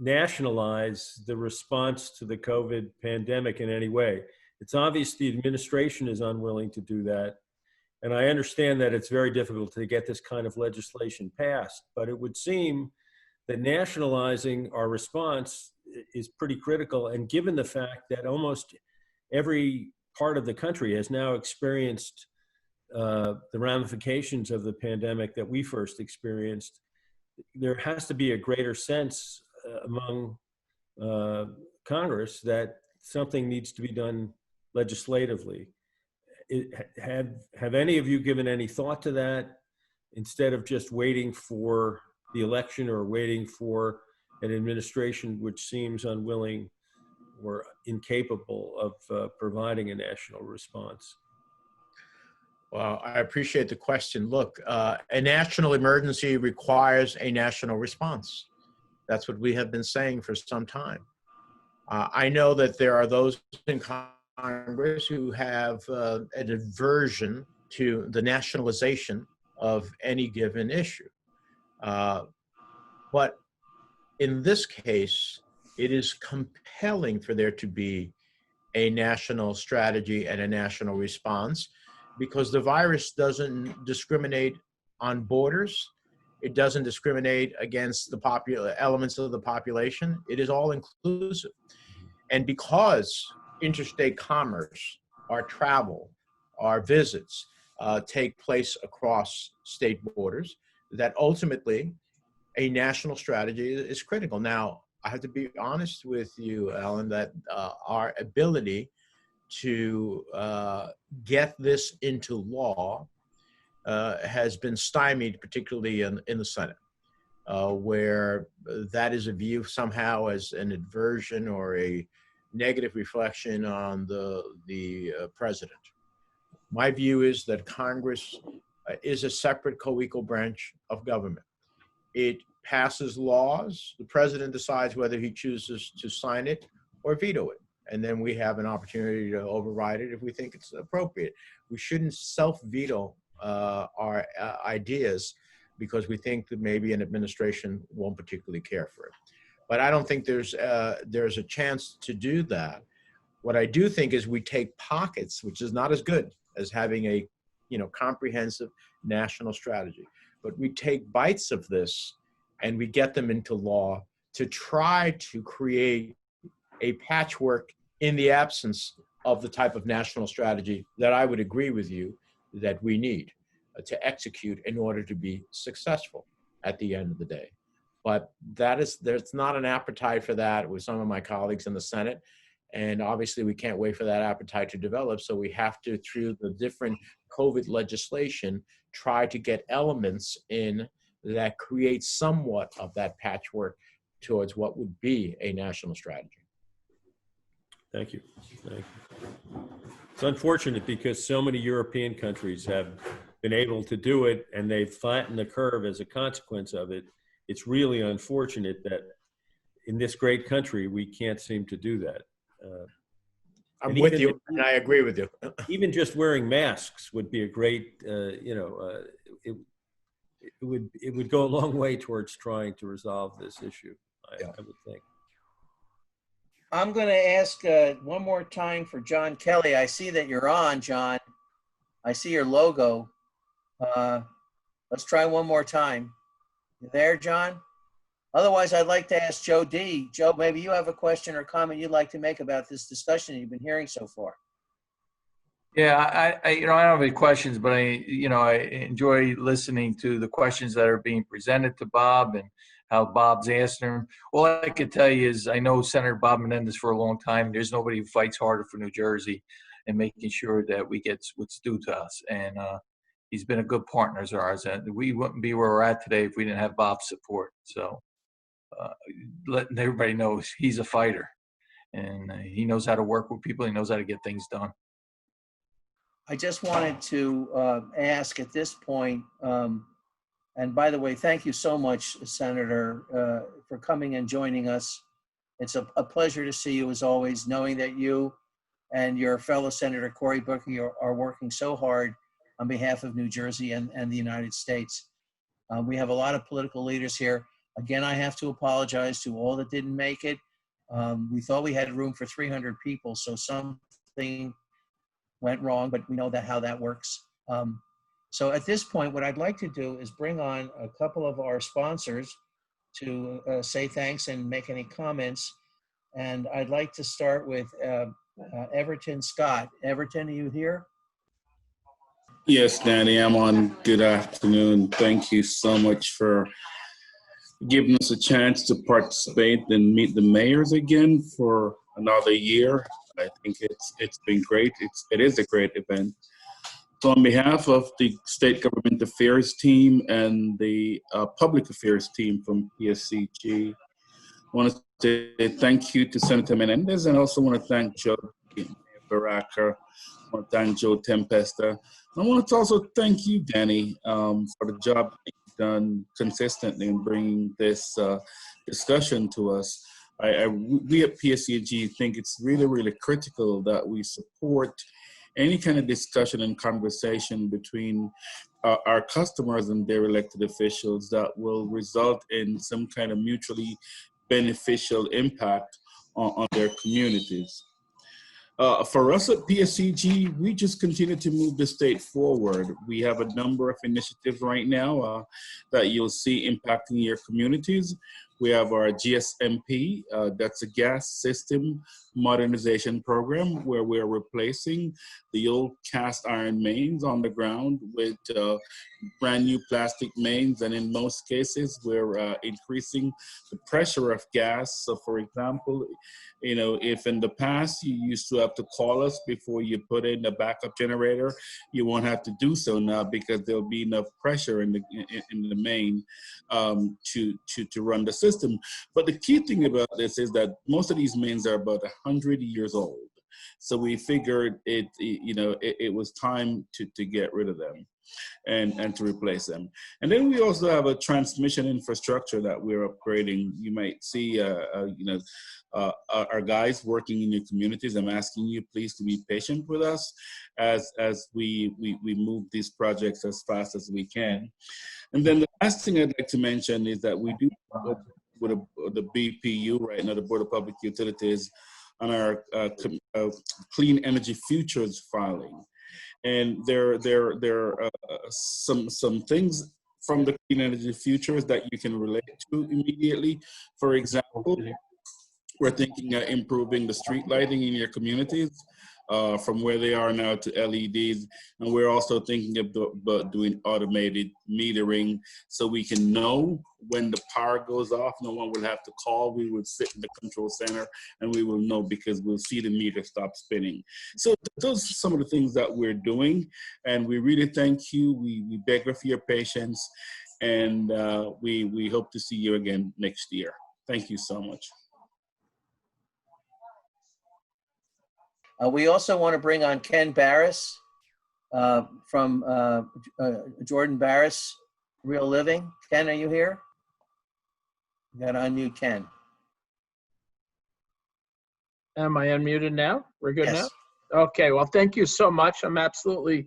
nationalize the response to the COVID pandemic in any way. It's obvious the administration is unwilling to do that. And I understand that it's very difficult to get this kind of legislation passed, but it would seem that nationalizing our response is pretty critical. And given the fact that almost every part of the country has now experienced the ramifications of the pandemic that we first experienced, there has to be a greater sense among Congress that something needs to be done legislatively. Have any of you given any thought to that, instead of just waiting for the election or waiting for an administration which seems unwilling or incapable of providing a national response? Well, I appreciate the question. Look, a national emergency requires a national response. That's what we have been saying for some time. I know that there are those in Congress who have an aversion to the nationalization of any given issue. But in this case, it is compelling for there to be a national strategy and a national response, because the virus doesn't discriminate on borders. It doesn't discriminate against the elements of the population. It is all inclusive. And because interstate commerce, our travel, our visits take place across state borders, that ultimately a national strategy is critical. Now, I have to be honest with you, Alan, that our ability to get this into law has been stymied, particularly in the Senate, where that is a view somehow as an aversion or a negative reflection on the president. My view is that Congress is a separate co-equal branch of government. It passes laws. The president decides whether he chooses to sign it or veto it. And then we have an opportunity to override it if we think it's appropriate. We shouldn't self-veto our ideas because we think that maybe an administration won't particularly care for it. But I don't think there's a chance to do that. What I do think is we take pockets, which is not as good as having a comprehensive national strategy. But we take bites of this and we get them into law to try to create a patchwork in the absence of the type of national strategy that I would agree with you that we need to execute in order to be successful at the end of the day. But there's not an appetite for that with some of my colleagues in the Senate. And obviously we can't wait for that appetite to develop. So we have to, through the different COVID legislation, try to get elements in that create somewhat of that patchwork towards what would be a national strategy. Thank you. Thank you. It's unfortunate because so many European countries have been able to do it and they've flattened the curve as a consequence of it. It's really unfortunate that in this great country, we can't seem to do that. I'm with you, and I agree with you. Even just wearing masks would be a great, it would go a long way towards trying to resolve this issue, I would think. I'm going to ask one more time for John Kelly. I see that you're on, John. I see your logo. Let's try one more time. You there, John? Otherwise, I'd like to ask Joe D. Joe, maybe you have a question or comment you'd like to make about this discussion you've been hearing so far. Yeah, I don't have any questions, but I enjoy listening to the questions that are being presented to Bob and how Bob's answering them. All I could tell you is I know Senator Bob Menendez for a long time. There's nobody who fights harder for New Jersey and making sure that we get what's due to us. And he's been a good partner of ours. And we wouldn't be where we're at today if we didn't have Bob's support. So letting everybody know he's a fighter and he knows how to work with people. He knows how to get things done. I just wanted to ask at this point, and by the way, thank you so much, Senator, for coming and joining us. It's a pleasure to see you as always, knowing that you and your fellow Senator Cory Booker are working so hard on behalf of New Jersey and the United States. We have a lot of political leaders here. Again, I have to apologize to all that didn't make it. We thought we had room for 300 people, so something went wrong, but we know how that works. So at this point, what I'd like to do is bring on a couple of our sponsors to say thanks and make any comments. And I'd like to start with Everton Scott. Everton, are you here? Yes, Danny, I'm on. Good afternoon. Thank you so much for giving us a chance to participate and meet the mayors again for another year. I think it's been great. It is a great event. So on behalf of the State Government Affairs team and the Public Affairs team from PSCG, I want to say thank you to Senator Menendez, and also want to thank Joe Baraka. I want to thank Joe Tempesta. I want to also thank you, Danny, for the job you've done consistently in bringing this discussion to us. We at PSCG think it's really, really critical that we support any kind of discussion and conversation between our customers and their elected officials that will result in some kind of mutually beneficial impact on their communities. For us at PSCG, we just continue to move the state forward. We have a number of initiatives right now that you'll see impacting your communities. We have our GSMP, that's a gas system modernization program where we're replacing the old cast iron mains on the ground with brand new plastic mains. And in most cases, we're increasing the pressure of gas. So for example, if in the past you used to have to call us before you put in a backup generator, you won't have to do so now because there'll be enough pressure in the main to run the system. But the key thing about this is that most of these mains are about 100 years old. So we figured it was time to get rid of them and to replace them. And then we also have a transmission infrastructure that we're upgrading. You might see our guys working in your communities. I'm asking you please to be patient with us as we move these projects as fast as we can. And then the last thing I'd like to mention is that we do with the BPU right now, the Board of Public Utilities, on our Clean Energy Futures filing. And there are some things from the Clean Energy Futures that you can relate to immediately. For example, we're thinking of improving the street lighting in your communities. from where they are now to LEDs. And we're also thinking about doing automated metering so we can know when the power goes off. No one will have to call. We would sit in the control center and we will know because we'll see the meter stop spinning. So those are some of the things that we're doing. And we really thank you. We beg for your patience. And we hope to see you again next year. Thank you so much. We also want to bring on Ken Barris from Jordan Barris, Real Living. Ken, are you here? You got to unmute Ken. Am I unmuted now? We're good Yes. now? Okay, well, thank you so much. I'm absolutely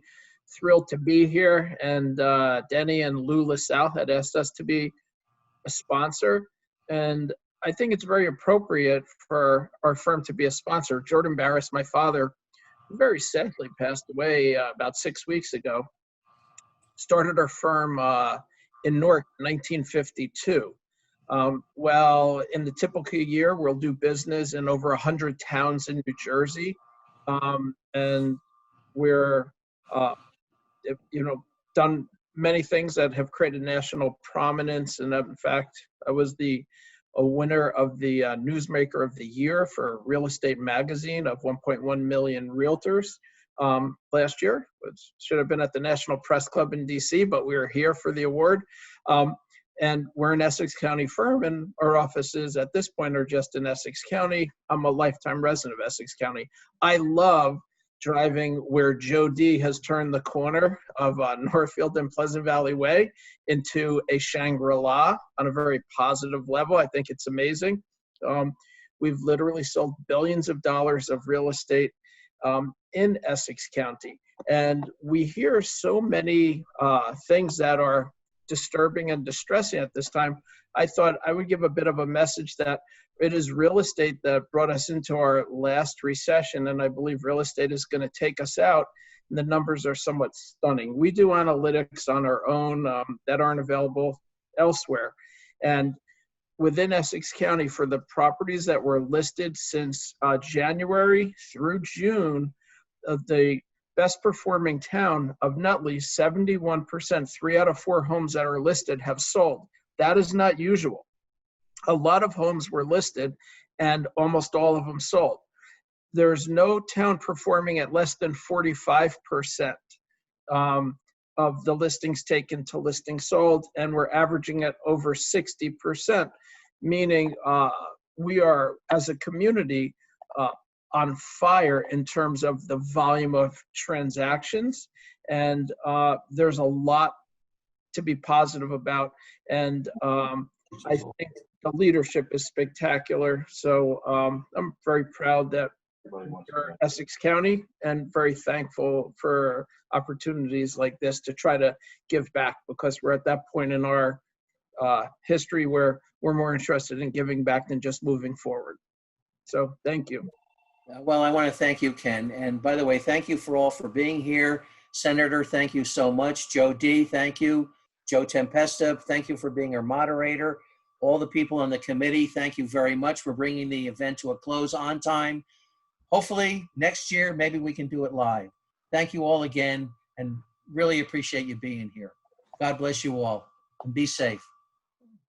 thrilled to be here. And Denny and Lou LaSalle had asked us to be a sponsor. And I think it's very appropriate for our firm to be a sponsor. Jordan Barris, my father, very sadly passed away about 6 weeks ago. Started our firm in Newark in 1952. Well, in the typical year, we'll do business in over 100 towns in New Jersey. And we're, done many things that have created national prominence. And in fact, I was a winner of the Newsmaker of the Year for Real Estate Magazine of 1.1 million realtors last year, which should have been at the National Press Club in DC, but we were here for the award. And we're an Essex County firm, and our offices at this point are just in Essex County. I'm a lifetime resident of Essex County. I love driving where Joe D has turned the corner of Northfield and Pleasant Valley Way into a Shangri-La on a very positive level. I think it's amazing. We've literally sold billions of dollars of real estate in Essex County. And we hear so many things that are disturbing and distressing at this time. I thought I would give a bit of a message that it is real estate that brought us into our last recession, and I believe real estate is going to take us out. And the numbers are somewhat stunning. We do analytics on our own that aren't available elsewhere. And within Essex County, for the properties that were listed since January through June, of the best performing town of Nutley, 71%, 3 out of 4 homes that are listed have sold. That is not usual. A lot of homes were listed and almost all of them sold. There's no town performing at less than 45% of the listings taken to listings sold, and we're averaging at over 60%, meaning we are, as a community, on fire in terms of the volume of transactions. And there's a lot to be positive about. And I think the leadership is spectacular. So I'm very proud that we're Essex County and very thankful for opportunities like this to try to give back, because we're at that point in our history where we're more interested in giving back than just moving forward. So thank you. Well, I want to thank you, Ken. And by the way, thank you for all for being here. Senator, thank you so much. Joe D, thank you. Joe Tempesta, thank you for being our moderator. All the people on the committee, thank you very much for bringing the event to a close on time. Hopefully next year, maybe we can do it live. Thank you all again, and really appreciate you being here. God bless you all, and be safe.